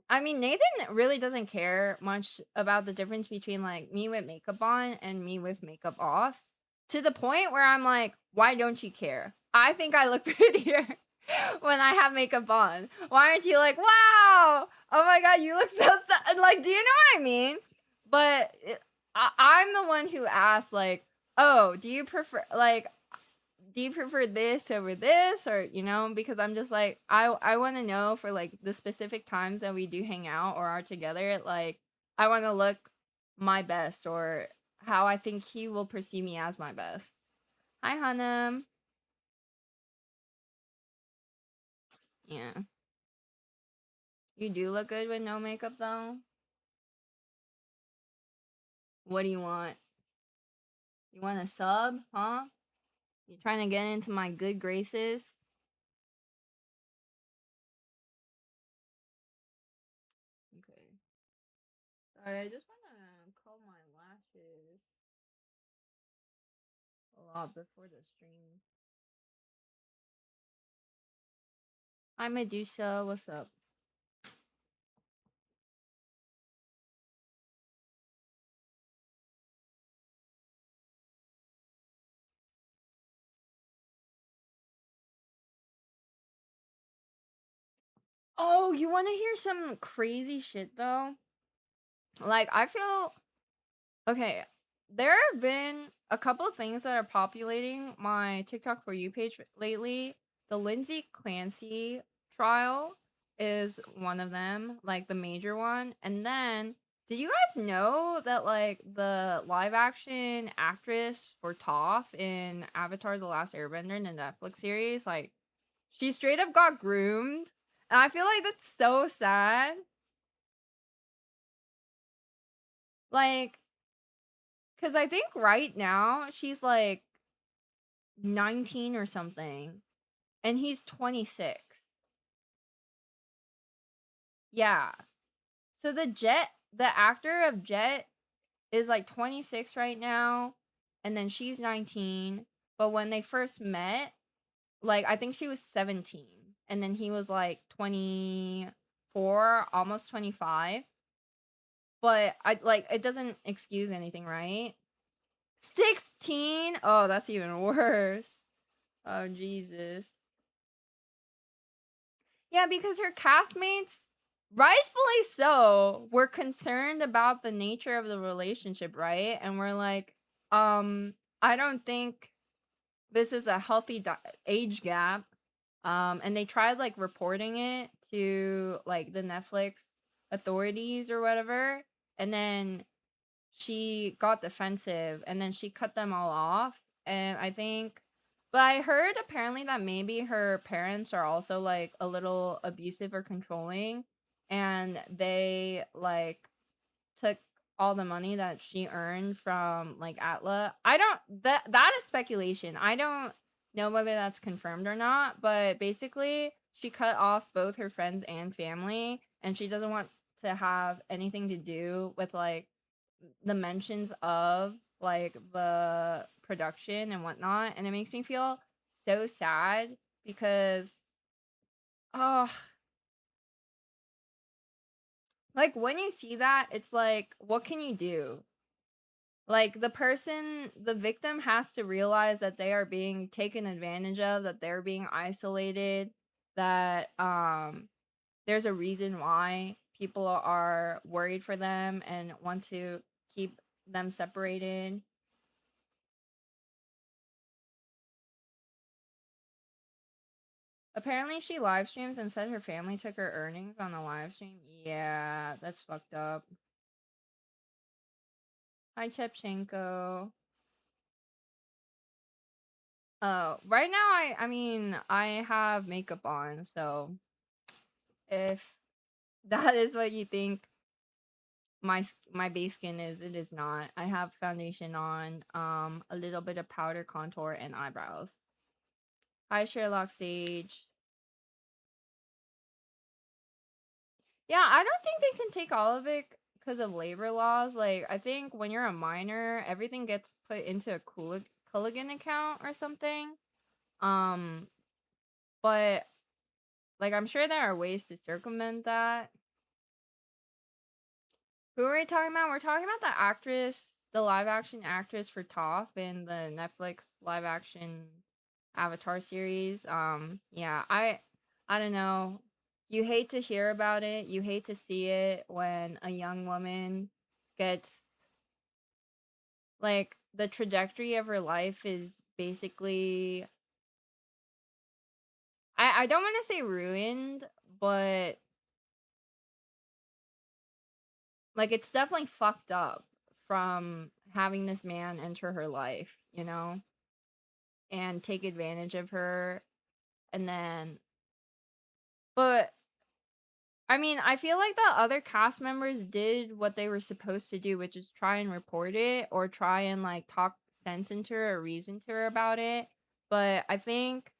I mean, Nathan really doesn't care much about the difference between like me with makeup on and me with makeup off, to the point where I'm like, why don't you care? I think I look prettier when I have makeup on. Why aren't you like, wow, oh my god, you look so like, do you know what I mean? But I'm the one who asks, like, oh, do you prefer like do you prefer this over this, or you know, because I'm just like, I want to know for like the specific times that we do hang out or are together, like I want to look my best, or how I think he will perceive me as my best. Hi Hanum. Yeah, you do look good with no makeup though. What do you want? You want a sub, huh? You trying to get into my good graces? Okay, sorry, I just want to curl my lashes a lot before the stream. Hi Medusa, what's up? Oh, you want to hear some crazy shit though? Like, I feel okay. There have been a couple of things that are populating my TikTok for you page lately. The Lindsay Clancy trial is one of them, like the major one. And then, did you guys know that like the live action actress for Toph in Avatar: The Last Airbender in the Netflix series, like she straight up got groomed? And I feel like that's so sad. Like, cause I think right now she's like 19 or something, and he's 26. Yeah. So the actor of Jet is like 26 right now, and then she's 19. But when they first met, like I think she was 17, and then he was like 24, almost 25. But I like it doesn't excuse anything, right? 16? Oh, that's even worse. Oh, Jesus. Yeah, because her castmates, rightfully so, were concerned about the nature of the relationship, right? And we're like, I don't think this is a healthy age gap. And they tried like reporting it to like the Netflix authorities or whatever. And then she got defensive and then she cut them all off. And I think, but I heard apparently that maybe her parents are also like a little abusive or controlling, and they like took all the money that she earned from like Atla. I don't, that is speculation. I don't know whether that's confirmed or not, but basically she cut off both her friends and family, and she doesn't want to have anything to do with like the mentions of like the production and whatnot, and it makes me feel so sad because oh, like when you see that, it's like what can you do? Like the victim has to realize that they are being taken advantage of, that they're being isolated, that there's a reason why people are worried for them and want to keep them separated. Apparently, she live streams and said her family took her earnings on the live stream. Yeah, that's fucked up. Hi, Chepchenko. Oh, right now, I mean, I have makeup on, so if that is what you think my base skin is, it is not. I have foundation on, a little bit of powder contour and eyebrows. Hi, Sherlock Sage. Yeah, I don't think they can take all of it because of labor laws. Like, I think when you're a minor, everything gets put into a Cooligan account or something. Um, but like, I'm sure there are ways to circumvent that. Who are we talking about? We're talking about the actress, the live action actress for Toph in the Netflix live action Avatar series. Yeah, I don't know. You hate to hear about it. You hate to see it when a young woman gets like the trajectory of her life is basically I don't want to say ruined, but like it's definitely fucked up from having this man enter her life, you know, and take advantage of her. And then but I mean, I feel like the other cast members did what they were supposed to do, which is try and report it or try and like talk sense into her or reason to her about it. But I think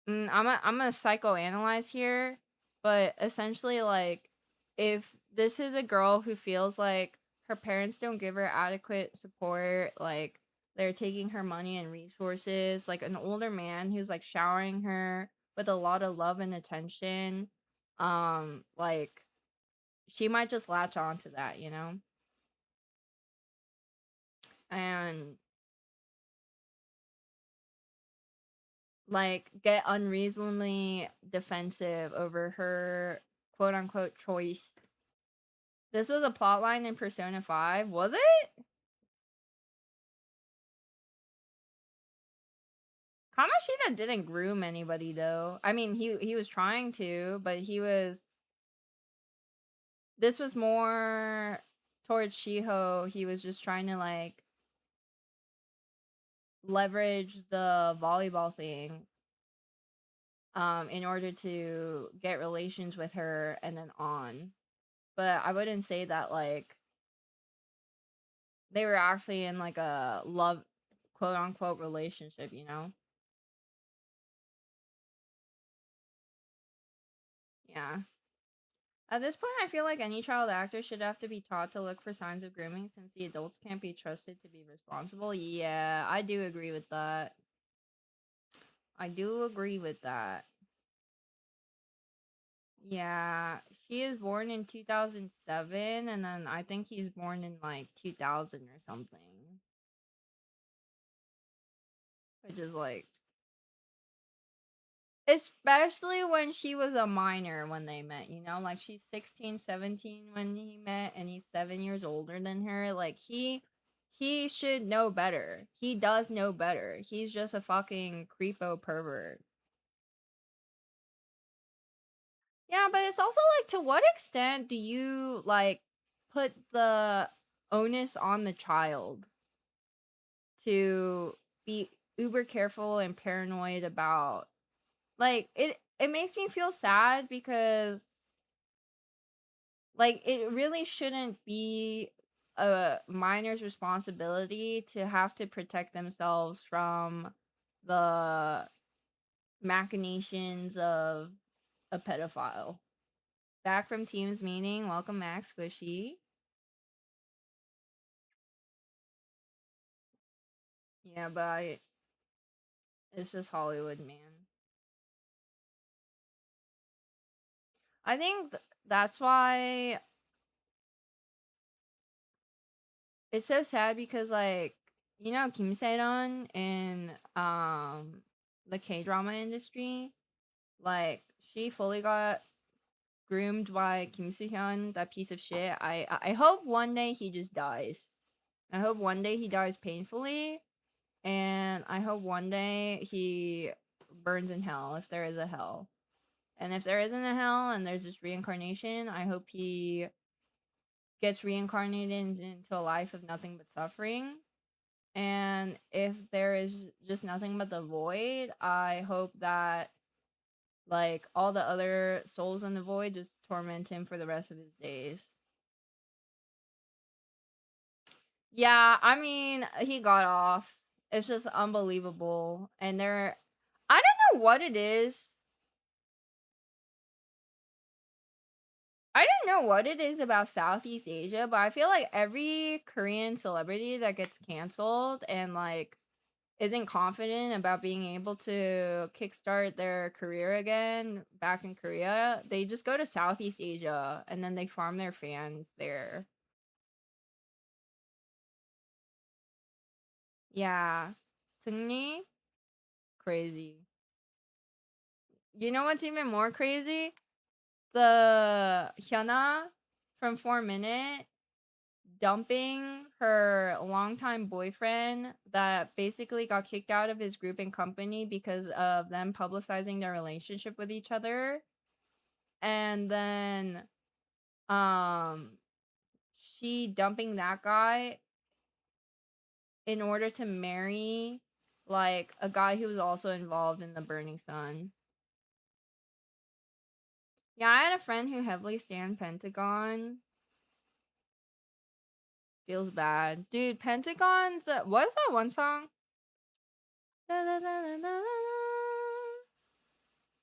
I'm gonna psychoanalyze here, but essentially, like, if this is a girl who feels like her parents don't give her adequate support, like they're taking her money and resources, like an older man who's like showering her with a lot of love and attention, like she might just latch on to that, you know, and like get unreasonably defensive over her quote unquote choice. This was a plotline in Persona 5, was it? Kamoshida didn't groom anybody though. I mean, he was trying to, but he was this was more towards Shiho. He was just trying to like leverage the volleyball thing in order to get relations with her and then on. But I wouldn't say that like they were actually in like a love quote unquote relationship, you know? Yeah. At this point, I feel like any child actor should have to be taught to look for signs of grooming since the adults can't be trusted to be responsible. Yeah, I do agree with that. I do agree with that. Yeah, she is born in 2007, and then I think he's born in like 2000 or something. Which is like, especially when she was a minor when they met, you know? Like, she's 16, 17 when he met, and he's 7 years older than her. Like, he should know better. He does know better. He's just a fucking creepo pervert. Yeah, but it's also like, to what extent do you like put the onus on the child to be uber careful and paranoid about, like, it makes me feel sad because like it really shouldn't be a minor's responsibility to have to protect themselves from the machinations of a pedophile. Back from Teams meeting, welcome Max Squishy. Yeah, but it's just Hollywood, man. I think that's why it's so sad because, like, you know, Kim Se-ron in the K-drama industry, like, she fully got groomed by Kim Soo-hyun, that piece of shit. I hope one day he just dies. I hope one day he dies painfully, and I hope one day he burns in hell if there is a hell. And if there isn't a hell and there's just reincarnation, I hope he gets reincarnated into a life of nothing but suffering. And if there is just nothing but the void, I hope that like all the other souls in the void just torment him for the rest of his days. Yeah, I mean, he got off. It's just unbelievable. And I don't know what it is. I don't know what it is about Southeast Asia, but I feel like every Korean celebrity that gets canceled and like isn't confident about being able to kickstart their career again back in Korea, they just go to Southeast Asia and then they farm their fans there. Yeah. Sungni? Crazy. You know what's even more crazy? The Hyuna from 4 Minute dumping her longtime boyfriend that basically got kicked out of his group and company because of them publicizing their relationship with each other. And then um she dumping that guy in order to marry like a guy who was also involved in the Burning Sun. Yeah, I had a friend who heavily stan Pentagon. Feels bad. Dude, Pentagon's what's that one song? Da, da, da, da, da, da.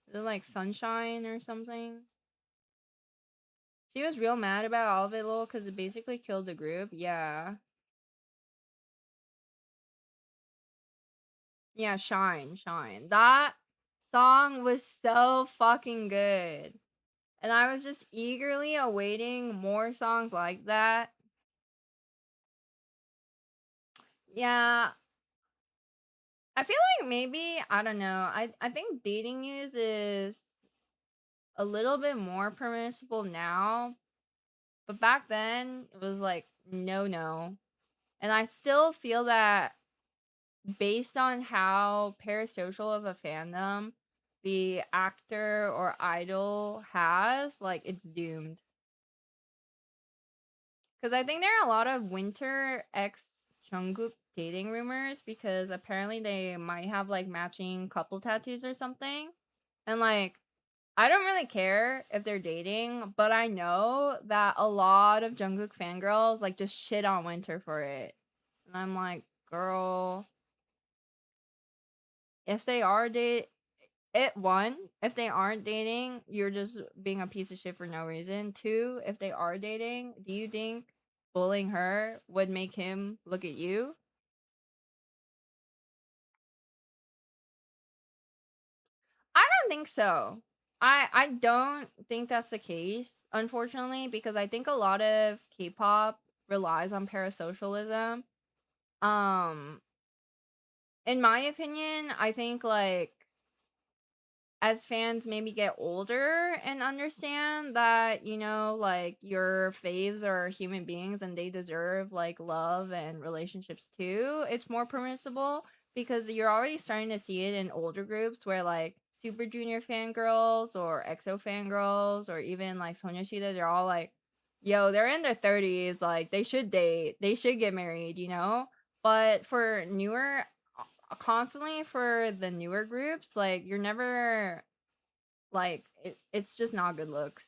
Is it like Sunshine or something? She was real mad about all of it, lol, because it basically killed the group. Yeah. Yeah, Shine, Shine. That song was so fucking good. And I was just eagerly awaiting more songs like that. Yeah, I feel like maybe, I don't know. I think dating news is a little bit more permissible now, but back then it was like no no. And I still feel that based on how parasocial of a fandom the actor or idol has, like it's doomed. Because I think there are a lot of Winter X Jungkook dating rumors because apparently they might have like matching couple tattoos or something. And like, I don't really care if they're dating, but I know that a lot of Jungkook fangirls like just shit on Winter for it. And I'm like, girl, if they are it one, if they aren't dating, you're just being a piece of shit for no reason. Two, if they are dating, do you think bullying her would make him look at you? I don't think so. I don't think that's the case, unfortunately, because I think a lot of K-pop relies on parasocialism. Um, in my opinion, I think like as fans maybe get older and understand that, like your faves are human beings and they deserve like love and relationships too, it's more permissible because you're already starting to see it in older groups where like Super Junior fangirls or EXO fangirls or even like Sonya, they're all like, yo, they're in their 30s, like they should date, they should get married. But for newer constantly for the newer groups, like you're never like it's just not good looks.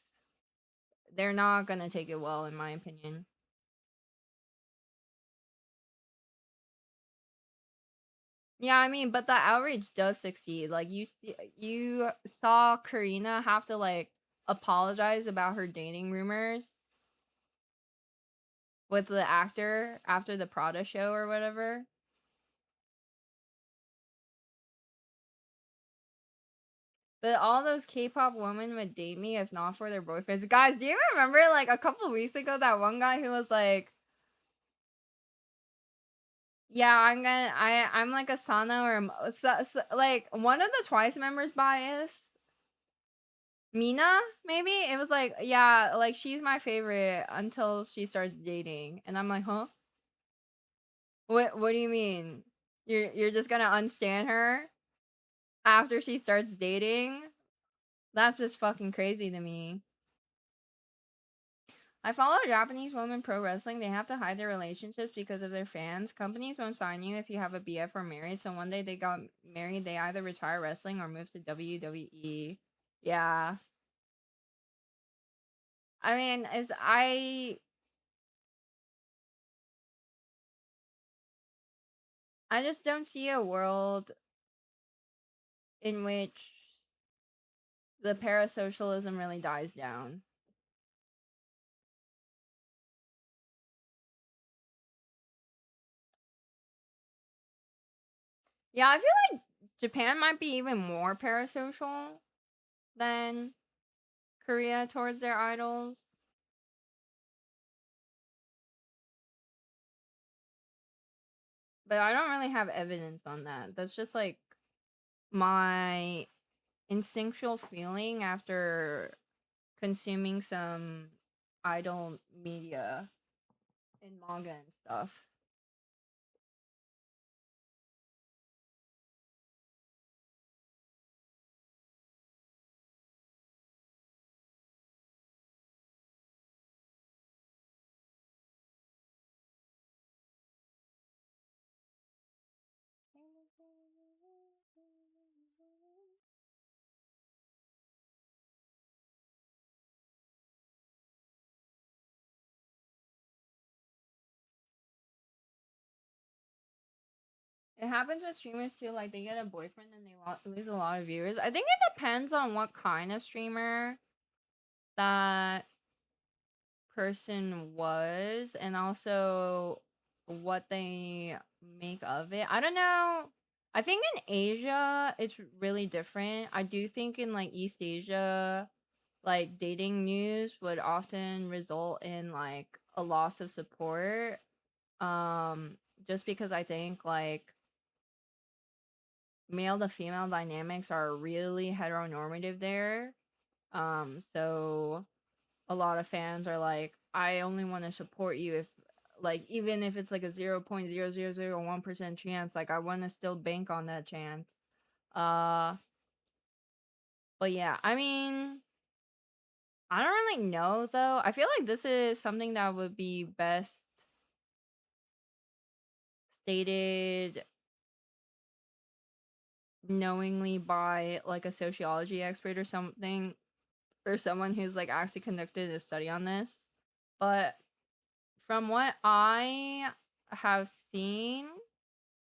They're not gonna take it well, in my opinion. Yeah, I mean, but the outreach does succeed. Like you saw Karina have to like apologize about her dating rumors with the actor after the Prada show or whatever. But all those K-pop women would date me if not for their boyfriends. Guys, do you remember like a couple weeks ago that one guy who was like, yeah, I'm like a Sana or like one of the Twice members bias. Mina, maybe? It was like, yeah, like she's my favorite until she starts dating. And I'm like, huh? What do you mean? You're just gonna unstand her after she starts dating? That's just fucking crazy to me. I follow Japanese women pro wrestling. They have to hide their relationships because of their fans. Companies won't sign you if you have a BF or married. So one day they got married, they either retire wrestling or move to WWE. Yeah. I mean, I just don't see a world in which the parasocialism really dies down. Yeah, I feel like Japan might be even more parasocial than Korea towards their idols. But I don't really have evidence on that. That's just like my instinctual feeling after consuming some idol media and manga and stuff. It happens with streamers too. Like they get a boyfriend and they lose a lot of viewers. I think it depends on what kind of streamer that person was and also what they make of it. I don't know. I think in Asia it's really different. I do think in like East Asia, like dating news would often result in like a loss of support. Just because I think like male to female dynamics are really heteronormative there. So a lot of fans are like, I only want to support you if like even if it's like a 0.0001% chance, like I want to still bank on that chance. Uh but yeah, I mean, I don't really know though. I feel like this is something that would be best stated knowingly by like a sociology expert or something or someone who's like actually conducted a study on this. But from what I have seen,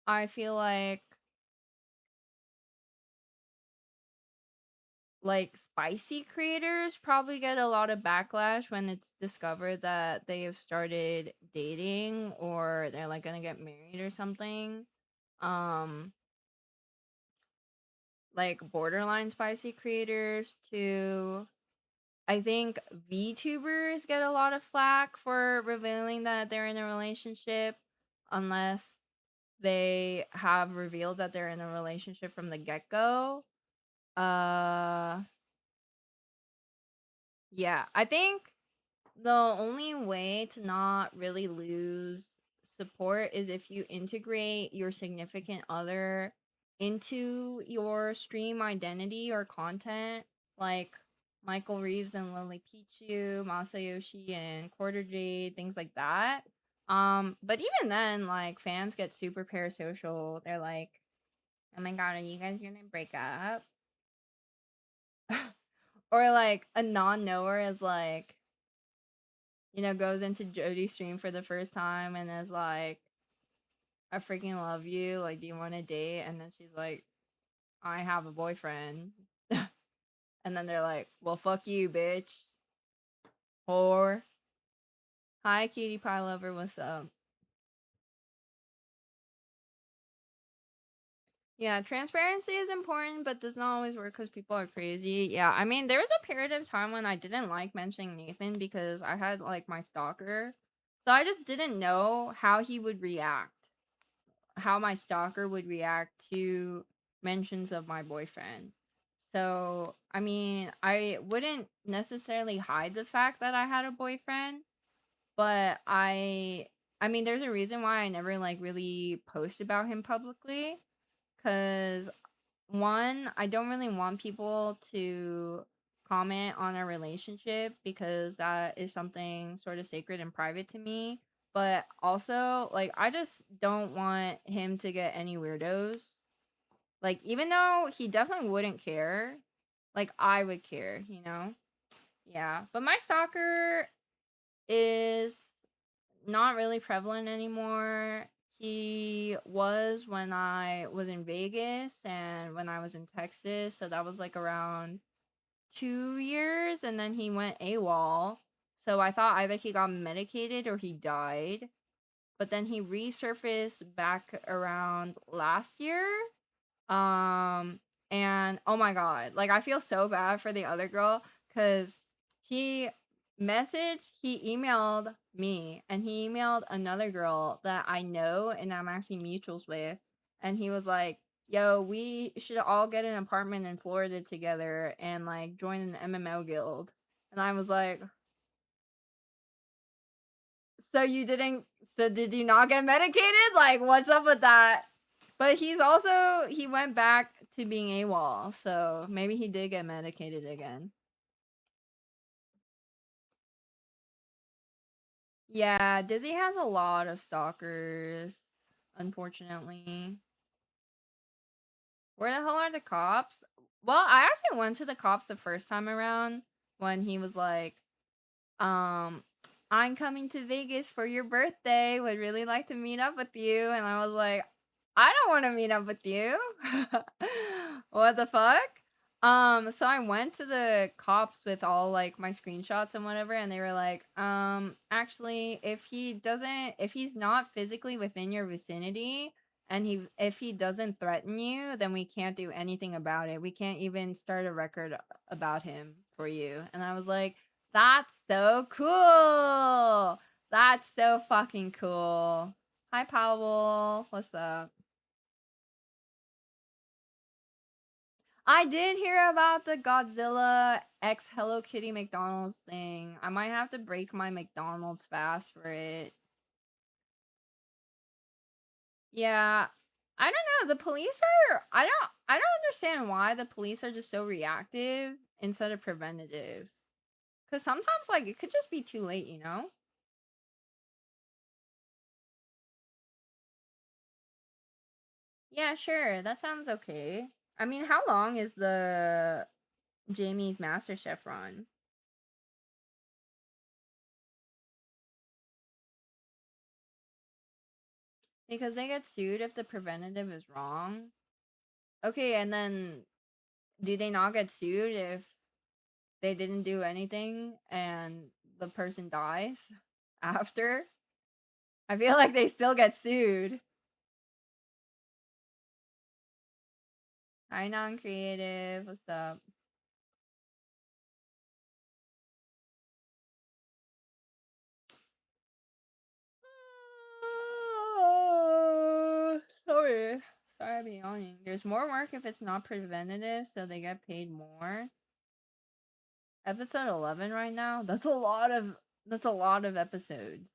I feel like like spicy creators probably get a lot of backlash when it's discovered that they have started dating or they're like gonna get married or something. Um like borderline spicy creators too. I think VTubers get a lot of flack for revealing that they're in a relationship unless they have revealed that they're in a relationship from the get-go. Uh yeah, I think the only way to not really lose support is if you integrate your significant other into your stream identity or content, like Michael Reeves and Lily Pichu, Masayoshi and Quarter Jade, things like that. But even then, like fans get super parasocial. They're like, "Oh my god, are you guys gonna break up?" Or like a non-knower is like, goes into Jodie's stream for the first time and is like, I freaking love you. Like, do you want to date? And then she's like, I have a boyfriend. And then they're like, well, fuck you, bitch. Or, hi, cutie pie lover. What's up? Yeah, transparency is important, but does not always work because people are crazy. Yeah, I mean, there was a period of time when I didn't like mentioning Nathan because I had like my stalker. So I just didn't know how he would react. How my stalker would react to mentions of my boyfriend. So, I mean, I wouldn't necessarily hide the fact that I had a boyfriend, but I mean, there's a reason why I never like really post about him publicly cuz one, I don't really want people to comment on our relationship because that is something sort of sacred and private to me. But also, like, I just don't want him to get any weirdos. Like, even though he definitely wouldn't care, like, I would care, you know? Yeah. But my stalker is not really prevalent anymore. He was when I was in Vegas and when I was in Texas. So that was like around 2 years. And then he went AWOL. So I thought either he got medicated or he died. But then he resurfaced back around last year. Um, and oh my god, like I feel so bad for the other girl because he he emailed me and he emailed another girl that I know and I'm actually mutuals with. And he was like, yo, we should all get an apartment in Florida together and like join an MMO guild. And I was like, so you didn't, so did you not get medicated? Like, what's up with that? But he went back to being AWOL, so maybe he did get medicated again. Yeah, Dizzy has a lot of stalkers, unfortunately. Where the hell are the cops? Well, I actually went to the cops the first time around when he was like, um, I'm coming to Vegas for your birthday. Would really like to meet up with you. And I was like, I don't want to meet up with you. What the fuck? So I went to the cops with all like my screenshots and whatever, and they were like, actually, if he's not physically within your vicinity, and if he doesn't threaten you, then we can't do anything about it. We can't even start a record about him for you. And I was like, that's so cool. That's so fucking cool. Hi, Powell. What's up? I did hear about the Godzilla X Hello Kitty McDonald's thing. I might have to break my McDonald's fast for it. Yeah. I don't know. The police are I don't understand why the police are just so reactive instead of preventative. Cuz sometimes like it could just be too late, you know? Yeah, sure. That sounds okay. I mean, how long is the Jamie's MasterChef run? Because they get sued if the preventative is wrong. Okay, and then do they not get sued if they didn't do anything and the person dies after? I feel like they still get sued. Hi, non-creative. What's up? Sorry. Sorry, I've been yawning. There's more work if it's not preventative, so they get paid more. Episode 11 right now? That's a lot of episodes.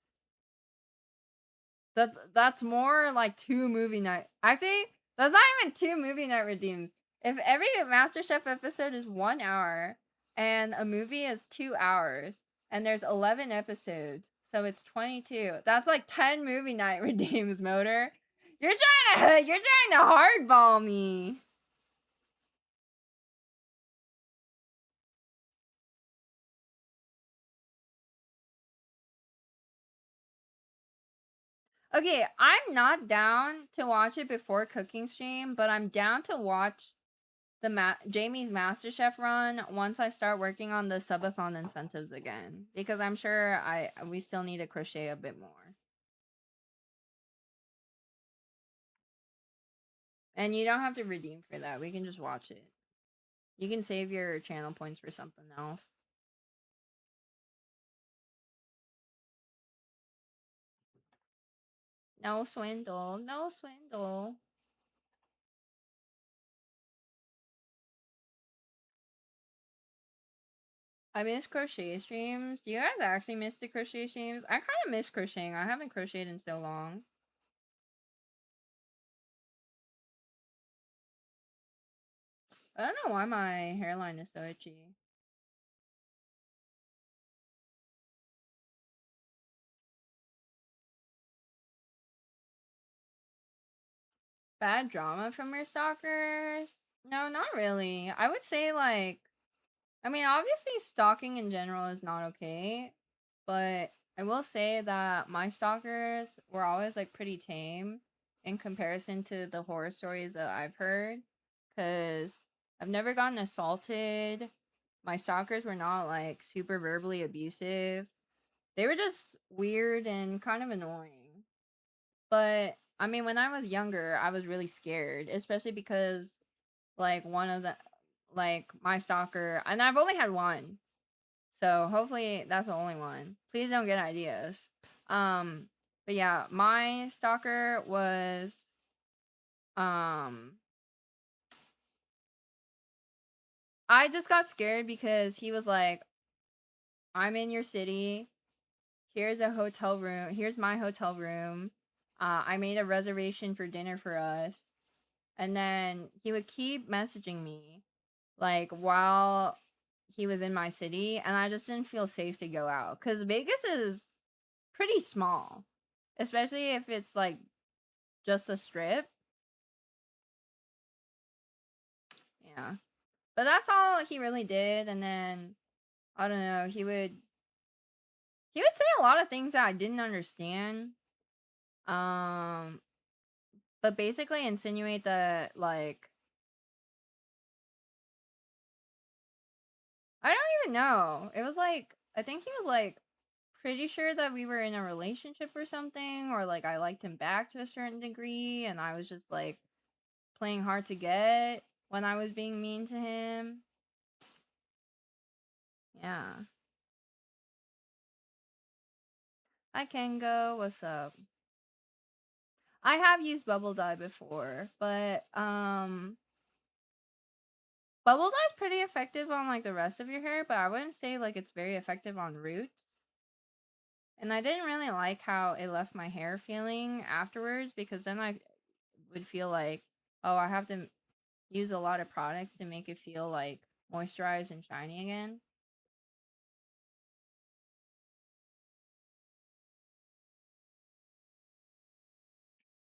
That's more like 2 movie night. Actually, that's not even 2 movie night redeems. If every MasterChef episode is 1 hour and a movie is 2 hours and there's 11 episodes, so it's 22. That's like 10 movie night redeems, Motor. You're trying to hardball me. Okay, I'm not down to watch it before cooking stream, but I'm down to watch the Jamie's MasterChef run once I start working on the subathon incentives again, because I'm sure we still need to crochet a bit more. And you don't have to redeem for that. We can just watch it. You can save your channel points for something else. No swindle. No swindle. I miss crochet streams. Do you guys actually miss the crochet streams? I kind of miss crocheting. I haven't crocheted in so long. I don't know why my hairline is so itchy. Bad drama from your stalkers? No, not really. I would say like, I mean, obviously stalking in general is not okay, but I will say that my stalkers were always like pretty tame in comparison to the horror stories that I've heard, cuz I've never gotten assaulted. My stalkers were not like super verbally abusive. They were just weird and kind of annoying. But I mean, when I was younger, I was really scared, especially because like one of the like my stalker, and I've only had one. So hopefully that's the only one. Please don't get ideas. Um but yeah, my stalker was um I just got scared because he was like, "I'm in your city. Here's a hotel room. Here's my hotel room. I made a reservation for dinner for us." And then he would keep messaging me like while he was in my city, and I just didn't feel safe to go out cuz Vegas is pretty small, especially if it's like just a strip. Yeah. But that's all he really did, and then I don't know, he would say a lot of things that I didn't understand. Um but basically insinuate that like I don't even know. It was like I think he was like pretty sure that we were in a relationship or something, or like I liked him back to a certain degree, and I was just like playing hard to get when I was being mean to him. Yeah. Hi Kengo, what's up? I have used bubble dye before, but bubble dye is pretty effective on like the rest of your hair, but I wouldn't say like it's very effective on roots. And I didn't really like how it left my hair feeling afterwards, because then I would feel like, oh, I have to use a lot of products to make it feel like moisturized and shiny again.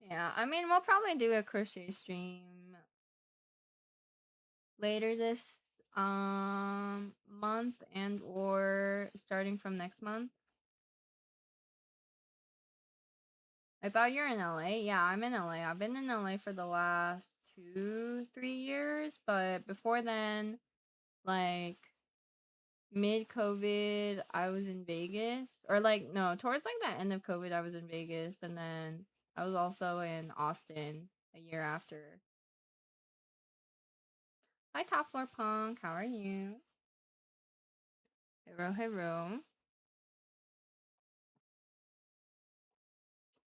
Yeah, I mean, we'll probably do a crochet stream later this month, and or starting from next month. I thought you're in LA. Yeah, I'm in LA. I've been in LA for the last 2-3 years, but before then, like mid COVID, I was in Vegas, or like no, towards like the end of COVID, I was in Vegas, and then I was also in Austin a year after. Hi, Top Floor Punk. How are you? Hello, hello.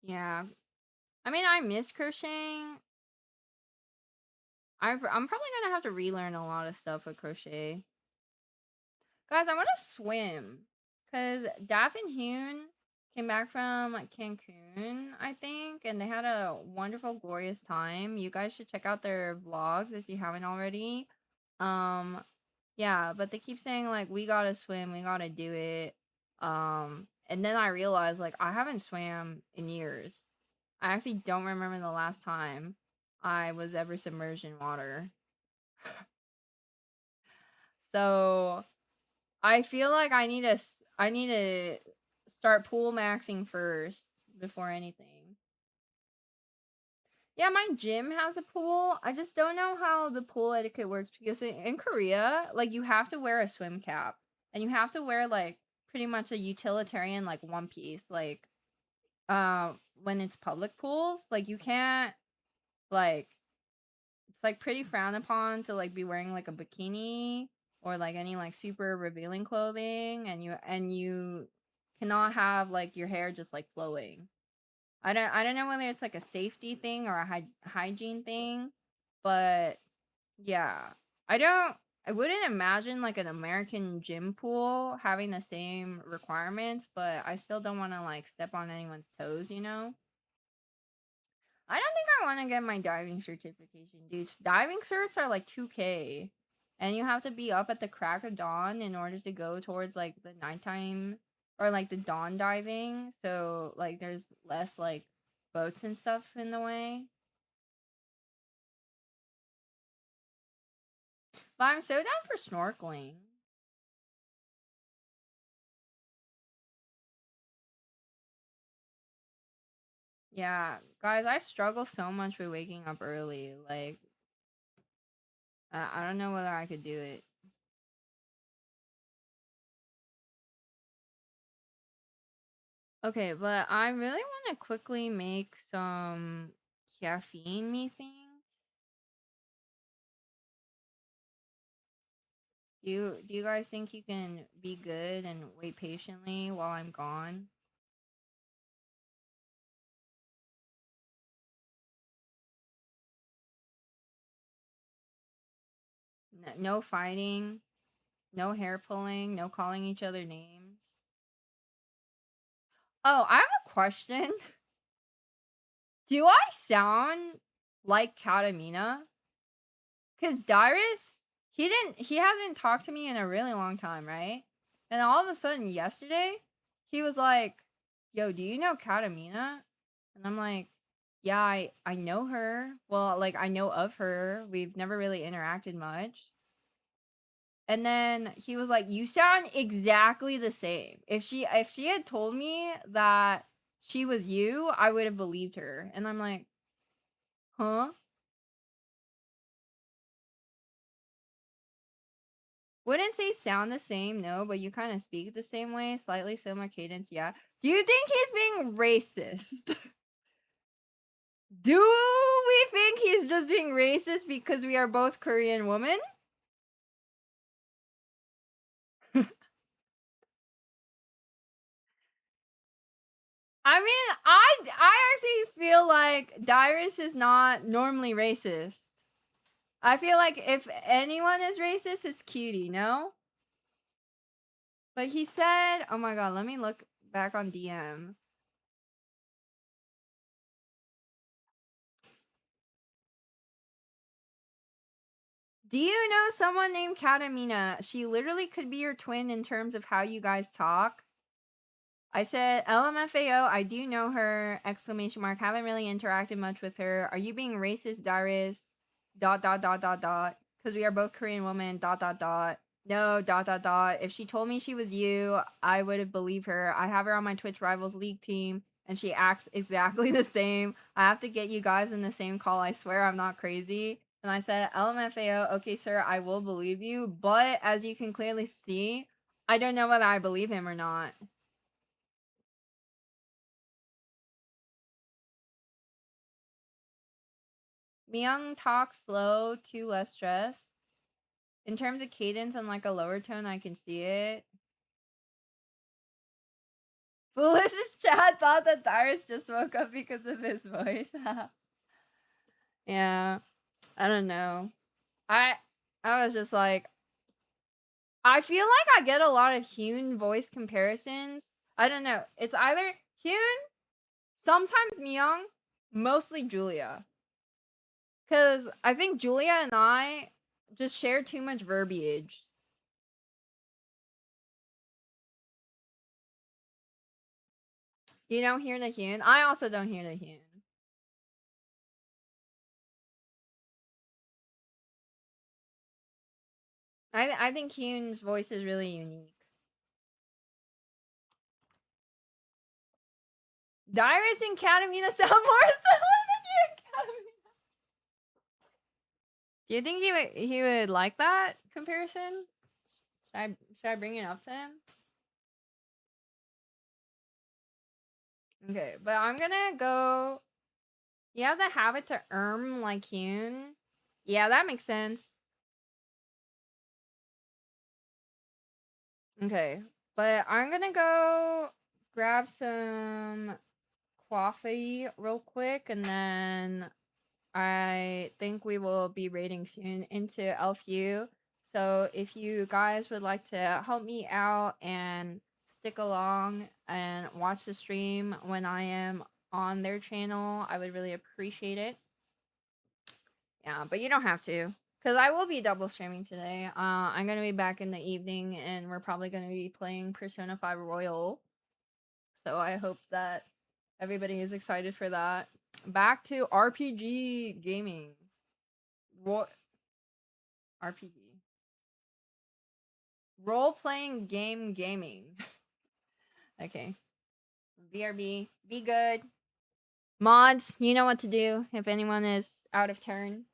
Yeah, I mean, I miss crocheting. I'm probably gonna have to relearn a lot of stuff with crochet. Guys, I want to swim because Daff and Hune came back from Cancun, I think, and they had a wonderful, glorious time. You guys should check out their vlogs if you haven't already. Um, yeah, but they keep saying like we gotta swim, we gotta do it. And then I realized like I haven't swam in years. I actually don't remember the last time I was ever submerged in water. So I feel like I need to start pool maxing first before anything. Yeah, my gym has a pool. I just don't know how the pool etiquette works because in Korea, like you have to wear a swim cap and you have to wear like pretty much a utilitarian like one piece like when it's public pools, like you can't like it's like pretty frowned upon to like be wearing like a bikini or like any like super revealing clothing, and you cannot have like your hair just like flowing. I don't know whether it's like a safety thing or a hygiene thing, but yeah. I don't I wouldn't imagine like an American gym pool having the same requirements, but I still don't want to like step on anyone's toes, you know? I don't think I want to get my diving certification, dude. Diving certs are like 2K. And you have to be up at the crack of dawn in order to go towards like the nighttime or like the dawn diving. So like there's less like boats and stuff in the way. But I'm so down for snorkeling. Yeah, guys, I struggle so much with waking up early. Like I don't know whether I could do it. Okay, but I really want to quickly make some caffeine me things. Do you guys think you can be good and wait patiently while I'm gone? No fighting, no hair pulling, no calling each other names. Oh, I have a question. Do I sound like Katamina? Cause Dyrus, he hasn't talked to me in a really long time, right? And all of a sudden yesterday, he was like, "Yo, do you know Katamina?" And I'm like, "Yeah, I know her. Well, like I know of her. We've never really interacted much." And then he was like, "You sound exactly the same. If she had told me that she was you, I would have believed her." And I'm like, "Huh?" Wouldn't say sound the same, no, but you kind of speak the same way, slightly similar cadence, yeah. Do you think he's being racist? Do we think he's just being racist because we are both Korean women? I mean, I actually feel like Dyrus is not normally racist. I feel like if anyone is racist, it's Cutie, no? But he said, oh my god, let me look back on DMs. Do you know someone named Katamina? She literally could be your twin in terms of how you guys talk. I said, LMFAO, I do know her, exclamation mark, haven't really interacted much with her. Are you being racist, Darius? Dot, dot, dot, dot, dot. Because we are both Korean women, dot, dot, dot. No, dot, dot, dot. If she told me she was you, I would have believed her. I have her on my Twitch Rivals League team, and she acts exactly the same. I have to get you guys in the same call. I swear I'm not crazy. And I said, LMFAO, okay, sir, I will believe you. But as you can clearly see, I don't know whether I believe him or not. Myung talks slow, too less stress. In terms of cadence and like a lower tone, I can see it. Foolish Chad thought that Darius just woke up because of his voice. Yeah, I don't know. I I was just like, I feel like I get a lot of Hyun voice comparisons. I don't know. It's either Hyun, sometimes Myung, mostly Julia. Cause I think Julia and I just share too much verbiage. You don't hear the Hyun. I also don't hear the Hyun. I think Hyun's voice is really unique. Dyrus and Katamina sound more similar than you and Katamina. Do you think he would like that comparison? Should I bring it up to him? Okay, but I'm gonna go. You have the habit to like Hyun. Yeah, that makes sense. Okay, but I'm gonna go grab some coffee real quick, and then I think we will be raiding soon into elfyou. So if you guys would like to help me out and stick along and watch the stream when I am on their channel, I would really appreciate it. Yeah, but you don't have to. Because I will be double streaming today. I'm going to be back in the evening and we're probably going to be playing Persona 5 Royal. So I hope that everybody is excited for that. Back to RPG gaming. What? RPG. Role playing game gaming. Okay. BRB. Be good. Mods, you know what to do if anyone is out of turn.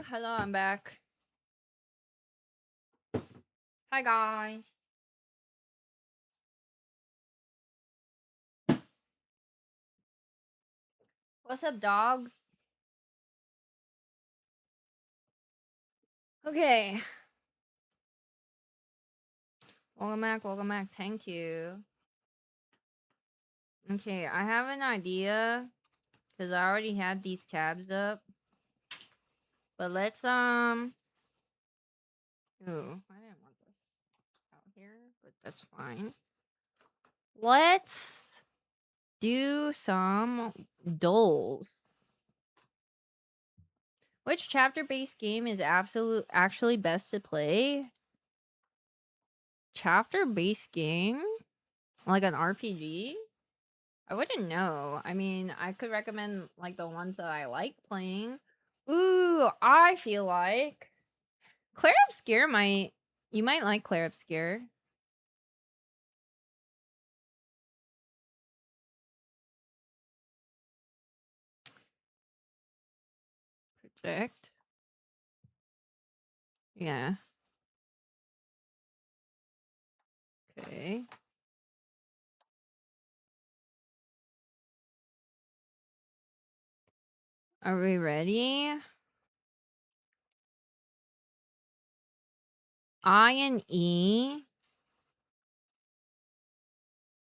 Hello, I'm back. Hi, guys. What's up, dogs? Okay. Welcome back, welcome back. Thank you. Okay, I have an idea because I already had these tabs up. But let's Ooh, I didn't want this out here, but that's fine. Let's do some dolls. Which chapter-based game is actually best to play? Chapter-based game? Like an RPG? I wouldn't know. I mean, I could recommend like the ones that I like playing. Ooh, I feel like Claire Obscure you might like Claire Obscure. Project. Yeah. Okay. Are we ready? I and E.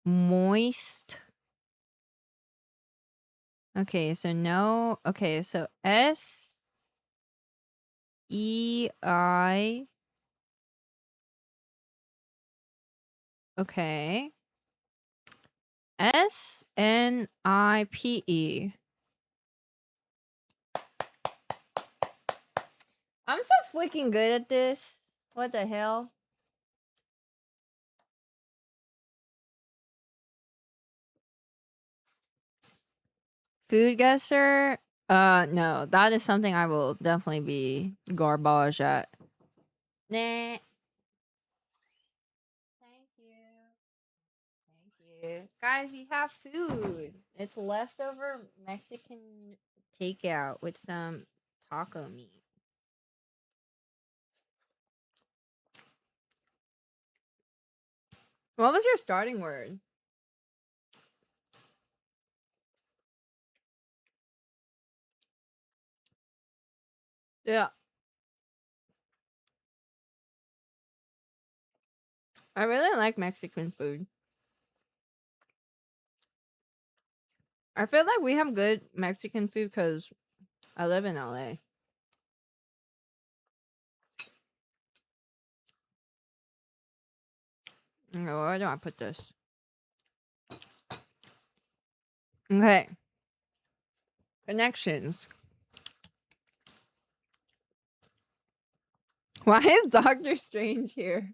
Moist. Okay, so no. Okay, so S E I. Okay. SNIPE. I'm so freaking good at this. What the hell? Food guesser? No. That is something I will definitely be garbage at. Nah. Thank you. Thank you. Guys, we have food. It's leftover Mexican takeout with some taco meat. What was your starting word? Yeah. I really like Mexican food. I feel like we have good Mexican food because I live in LA. Where do I put this? Okay. Connections. Why is Doctor Strange here?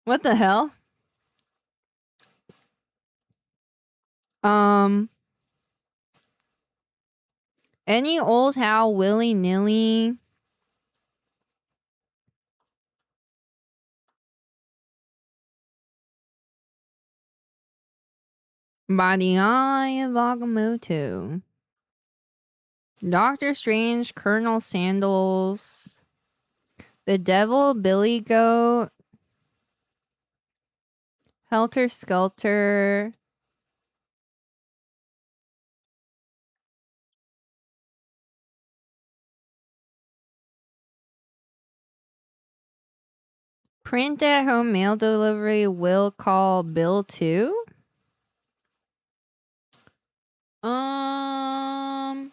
What the hell? Um, any old how willy nilly. By the eye of Agamotto. Doctor Strange, Colonel Sandals. The Devil, Billy Goat. Helter Skelter. Print at home mail delivery will call Bill too. Um,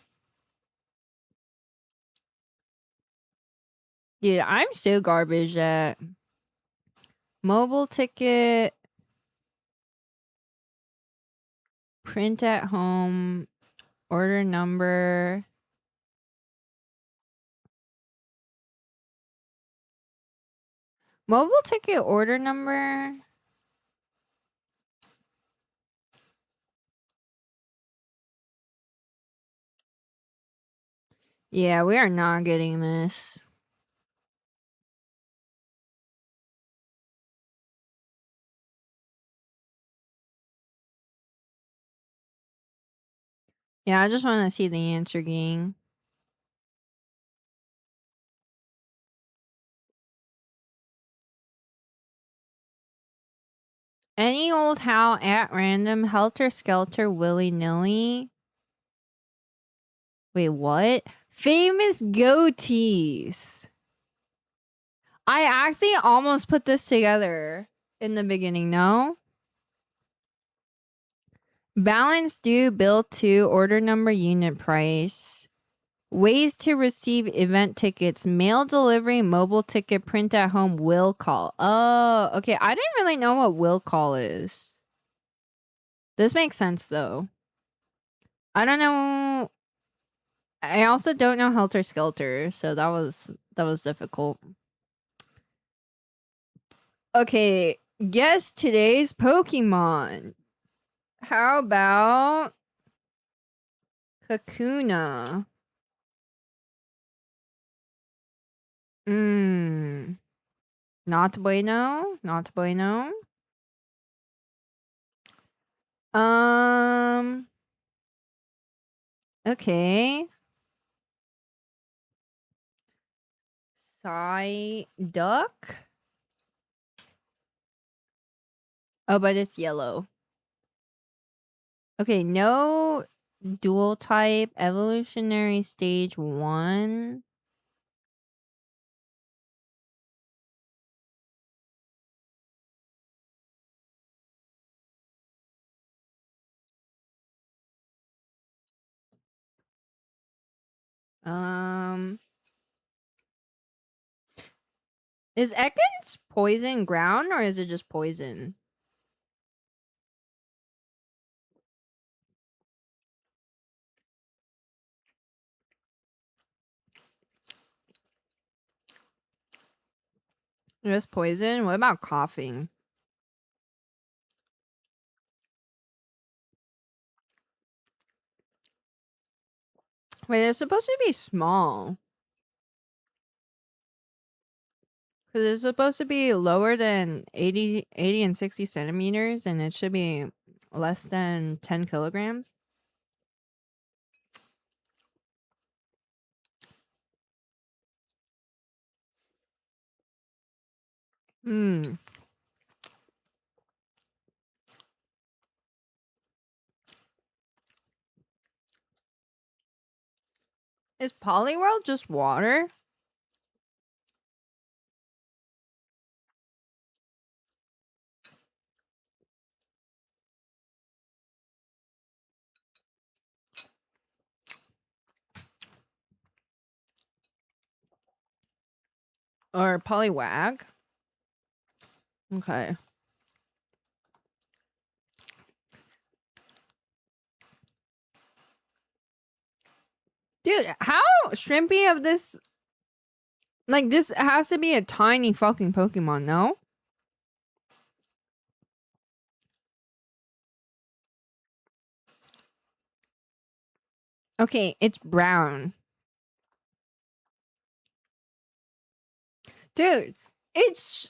Dude, I'm so garbage at mobile ticket, print at home, order number. Mobile ticket order number. Yeah, we are not getting this. Yeah, I just want to see the answer, gang. Any old how at random, helter skelter, willy nilly. Wait, what? Famous goatees. I actually almost put this together in the beginning, no? Balance due, bill to, order number, unit price. Ways to receive event tickets, mail delivery, mobile ticket, print at home, will call. Oh, okay. I didn't really know what will call is. This makes sense though. I don't know. I also don't know Helter Skelter, so that was difficult. Okay, guess today's Pokemon. How about Kakuna? Mmm. Not bueno. Not bueno. Um. Okay. Duck. Oh, but it's yellow. Okay, no dual type evolutionary stage 1. Um is Ekans poison ground or is it just poison? Just poison? What about coughing? Wait, it's supposed to be small. Because it's supposed to be lower than 80 and 60 centimeters, and it should be less than 10 kilograms. Hmm. Is Poliwhirl just water? Or Poliwag? Okay. Dude, how shrimpy of this? Like, this has to be a tiny fucking Pokemon, no? Okay, it's brown. Dude, it's...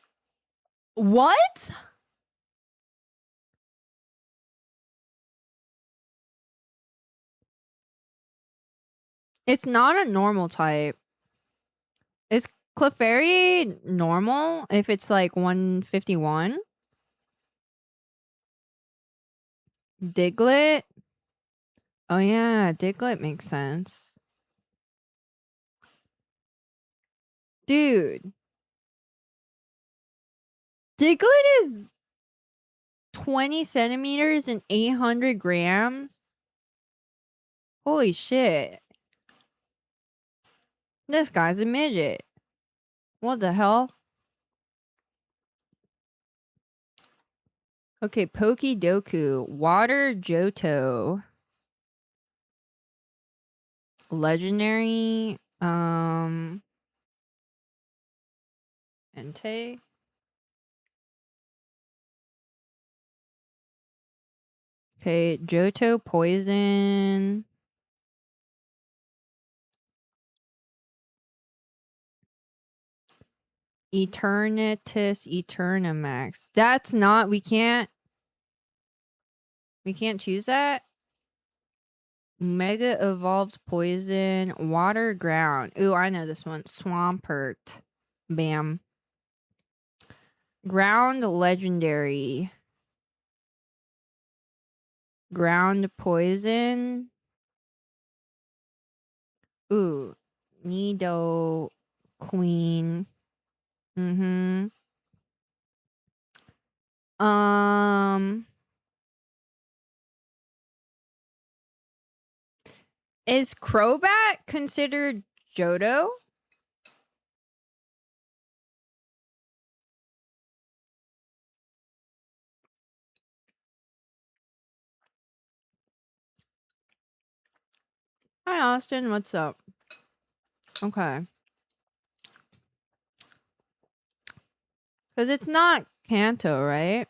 What? It's not a normal type. Is Clefairy normal if it's like 151? Diglett? Oh yeah, Diglett makes sense. Dude. Diglett is 20 centimeters and 800 grams? Holy shit. This guy's a midget. What the hell? Okay, Pokidoku. Water Johto. Legendary. Entei. Okay, Johto Poison. Eternatus Eternamax. That's not, we can't choose that? Mega evolved poison, water ground. Ooh, I know this one. Swampert. Bam. Ground legendary. Ground poison. Ooh. Nido queen. Mm-hmm. Is Crobat considered Johto? Hi, Austin. What's up? Okay. Because it's not Kanto, right?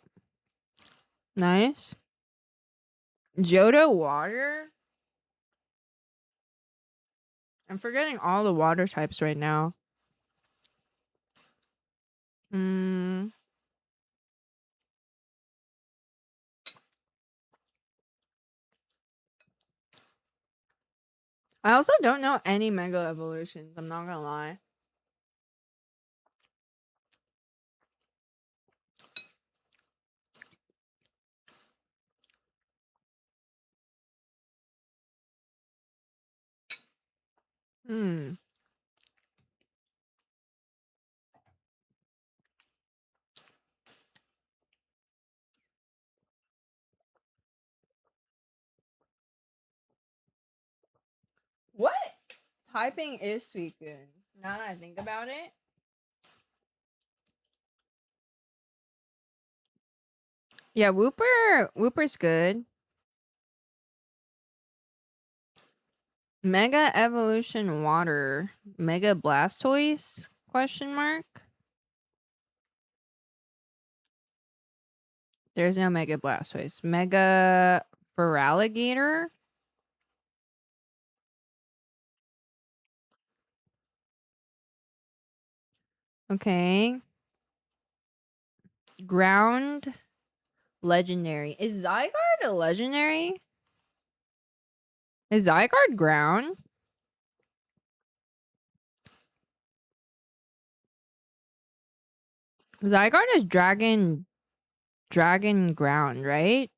Nice. Johto water? I'm forgetting all the water types right now. Mm. I also don't know any Mega Evolutions. I'm not gonna lie. Hmm. What typing is Suicune? Now that I think about it. Yeah, Wooper's good. Mega Evolution Water. Mega Blastoise? Question mark. There's no Mega Blastoise. Mega Feraligatr? Okay. Ground legendary. Is Zygarde a legendary? Is Zygarde ground? Zygarde is dragon ground, right?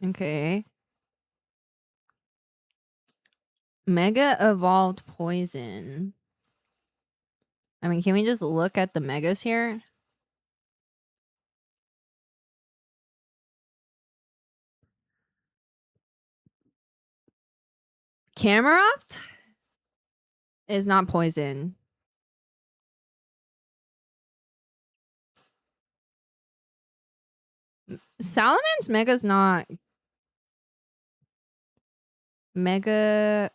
Okay. Mega evolved poison. I mean, can we just look at the megas here? Camerupt is not poison. Salaman's mega's not mega.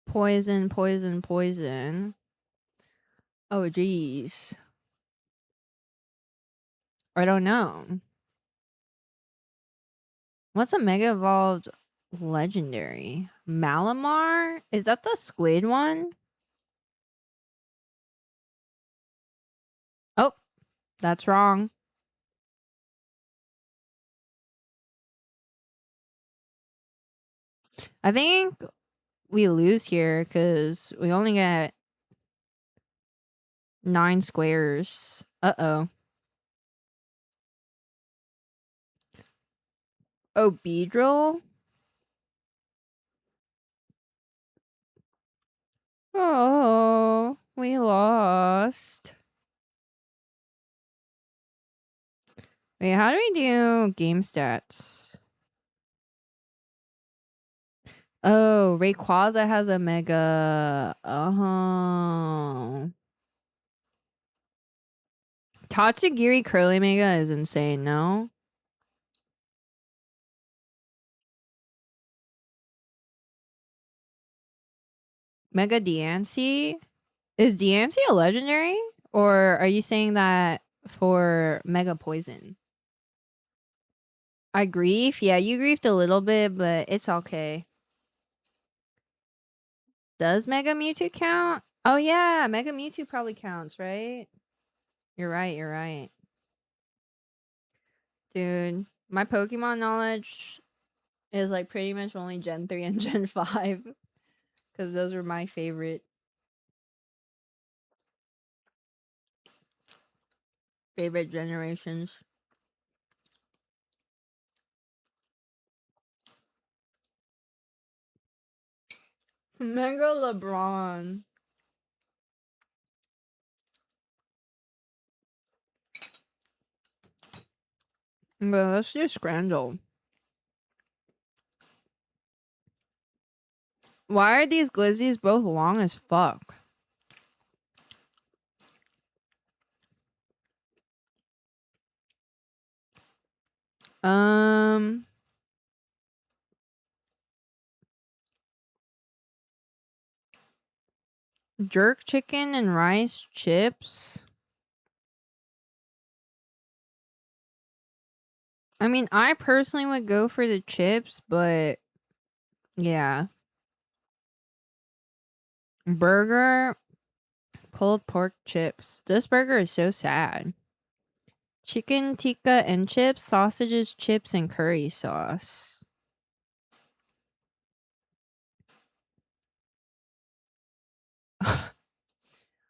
Poison. Oh, geez. I don't know. What's a mega evolved legendary? Malamar? Is that the squid one? Oh, that's wrong. I think we lose here because we only get 9 squares. Uh-oh. Oh, Beedrill? Oh, we lost. Wait, how do we do game stats? Oh, Rayquaza has a mega. Tatsugiri Curly Mega is insane, no? Mega Diancie? Is Diancie a legendary? Or are you saying that for Mega Poison? I grief? Yeah, you griefed a little bit, but it's okay. Does Mega Mewtwo count? Oh yeah, Mega Mewtwo probably counts, right? You're right, you're right. Dude, my Pokemon knowledge is like pretty much only Gen 3 and Gen 5 because those were my favorite generations. Mega LeBron. Well, let's do Scrandle. Why are these glizzies both long as fuck? Um, Jerk chicken and rice chips. I mean, I personally would go for the chips, but yeah. Burger, pulled pork chips. This burger is so sad. Chicken tikka and chips, sausages, chips, and curry sauce.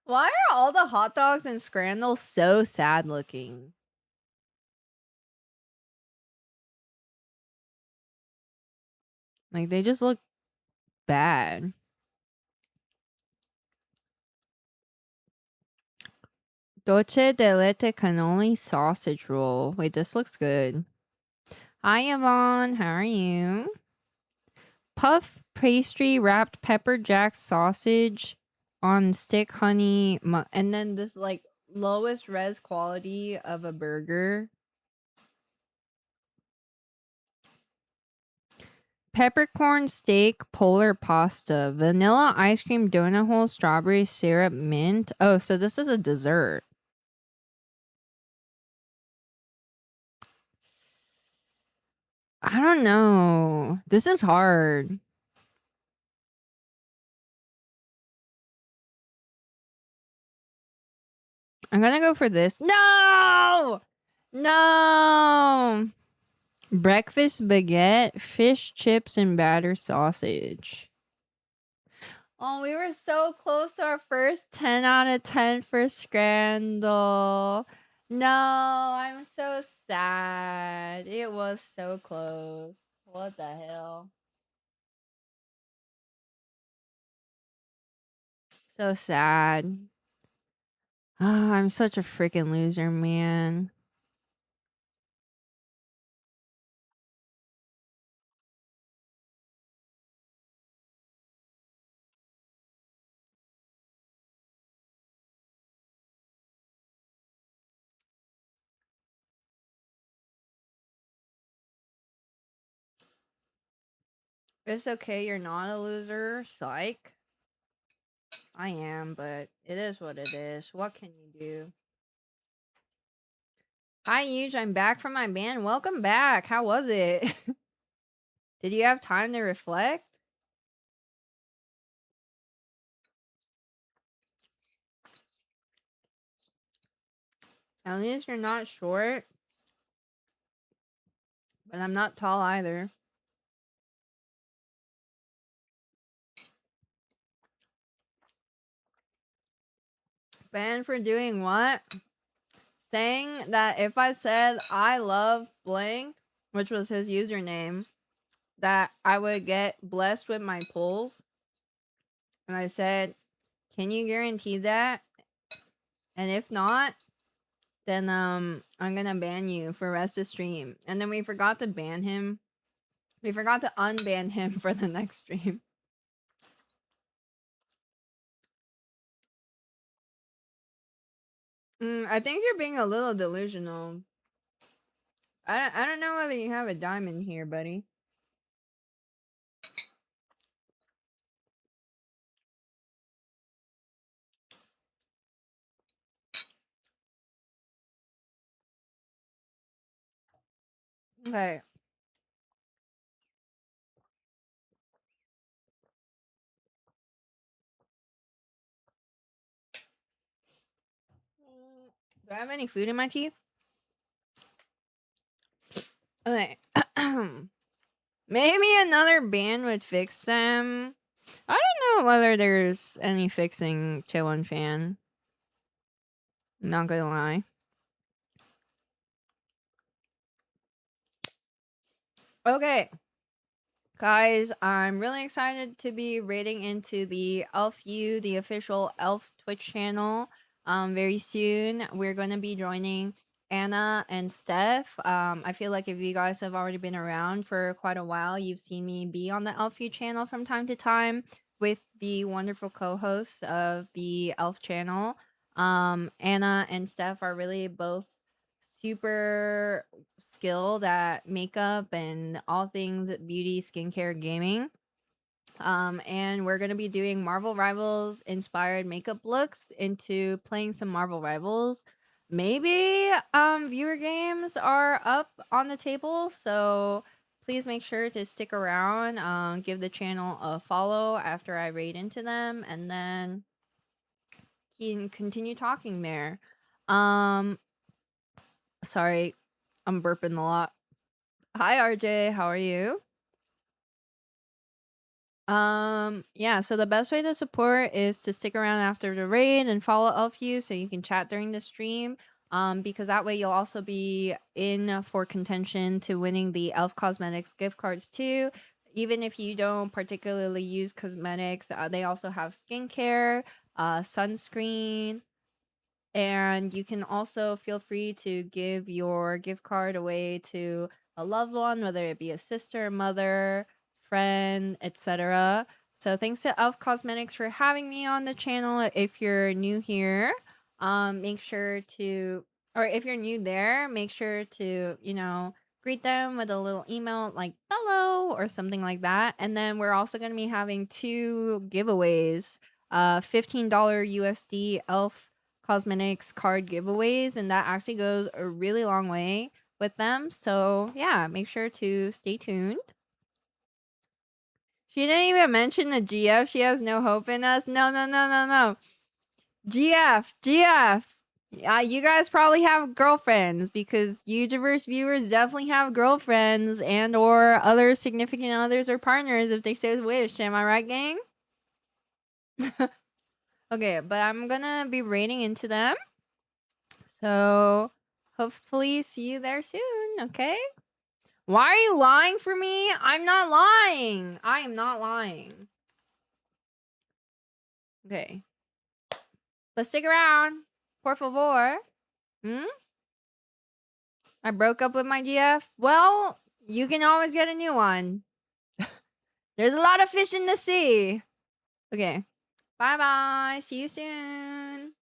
Why are all the hot dogs and scrandles so sad looking? Like they just look bad. Dolce de leche cannoli sausage roll. Wait, this looks good. Hi, Yvonne. How are you? Puff pastry wrapped pepper jack sausage on stick honey. And then this like lowest res quality of a burger. Peppercorn steak polar pasta. Vanilla ice cream donut hole strawberry syrup mint. Oh, so this is a dessert. I don't know. This is hard. I'm gonna go for this. No! No! Breakfast baguette, fish chips, and batter sausage. Oh, we were so close to our first 10 out of 10 for Scrandle. No, I'm so sad. It was so close. What the hell? So sad. Ah, I'm such a freaking loser, man. It's okay, you're not a loser. Psych. I am, but it is what it is. What can you do? Hi, Huge. I'm back from my band. Welcome back. How was it? Did you have time to reflect? At least you're not short, but I'm not tall either. Banned for doing what? Saying that if I said I love blank, which was his username, that I would get blessed with my pulls. And I said, can you guarantee that? And if not, then I'm gonna ban you for rest of stream. And then we forgot to ban him. We forgot to unban him for the next stream. I think you're being a little delusional. I don't know whether you have a diamond here, buddy. Okay. Do I have any food in my teeth? Okay. Maybe another band would fix them. I don't know whether there's any fixing Chillin' Fan. Not gonna lie. Okay. Guys, I'm really excited to be raiding into the elfyou, the official elf Twitch channel. Very soon we're gonna be joining Anna and Steph. I feel like if you guys have already been around for quite a while, you've seen me be on the elfyou channel from time to time with the wonderful co-hosts of the elf channel. Anna and Steph are really both super skilled at makeup and all things beauty, skincare, gaming. And we're gonna be doing Marvel Rivals inspired makeup looks into playing some Marvel Rivals. Maybe viewer games are up on the table, so please make sure to stick around. Give the channel a follow after I raid into them, and then can continue talking there. Um, sorry, I'm burping a lot. Hi RJ, how are you? Yeah, so the best way to support is to stick around after the raid and follow elfyou so you can chat during the stream. Because that way you'll also be in for contention to winning the Elf Cosmetics gift cards too. Even if you don't particularly use cosmetics, they also have skincare, sunscreen, and you can also feel free to give your gift card away to a loved one, whether it be a sister, mother, friend, etc. So thanks to Elf Cosmetics for having me on the channel. If you're new here, make sure to, or if you're new there, make sure to, greet them with a little email like hello or something like that. And then we're also going to be having 2 giveaways. $15 USD Elf Cosmetics card giveaways, and that actually goes a really long way with them. So yeah, make sure to stay tuned. She didn't even mention the GF. She has no hope in us. No, no, no, no, no. GF. You guys probably have girlfriends because YouTubers viewers definitely have girlfriends and or other significant others or partners if they so wish. Am I right, gang? Okay, but I'm gonna be raiding into them. So hopefully see you there soon, okay? Why are you lying for me? I'm not lying. I am not lying. Okay. But stick around. Por favor. Hmm? I broke up with my GF? Well, you can always get a new one. There's a lot of fish in the sea. Okay. Bye-bye. See you soon.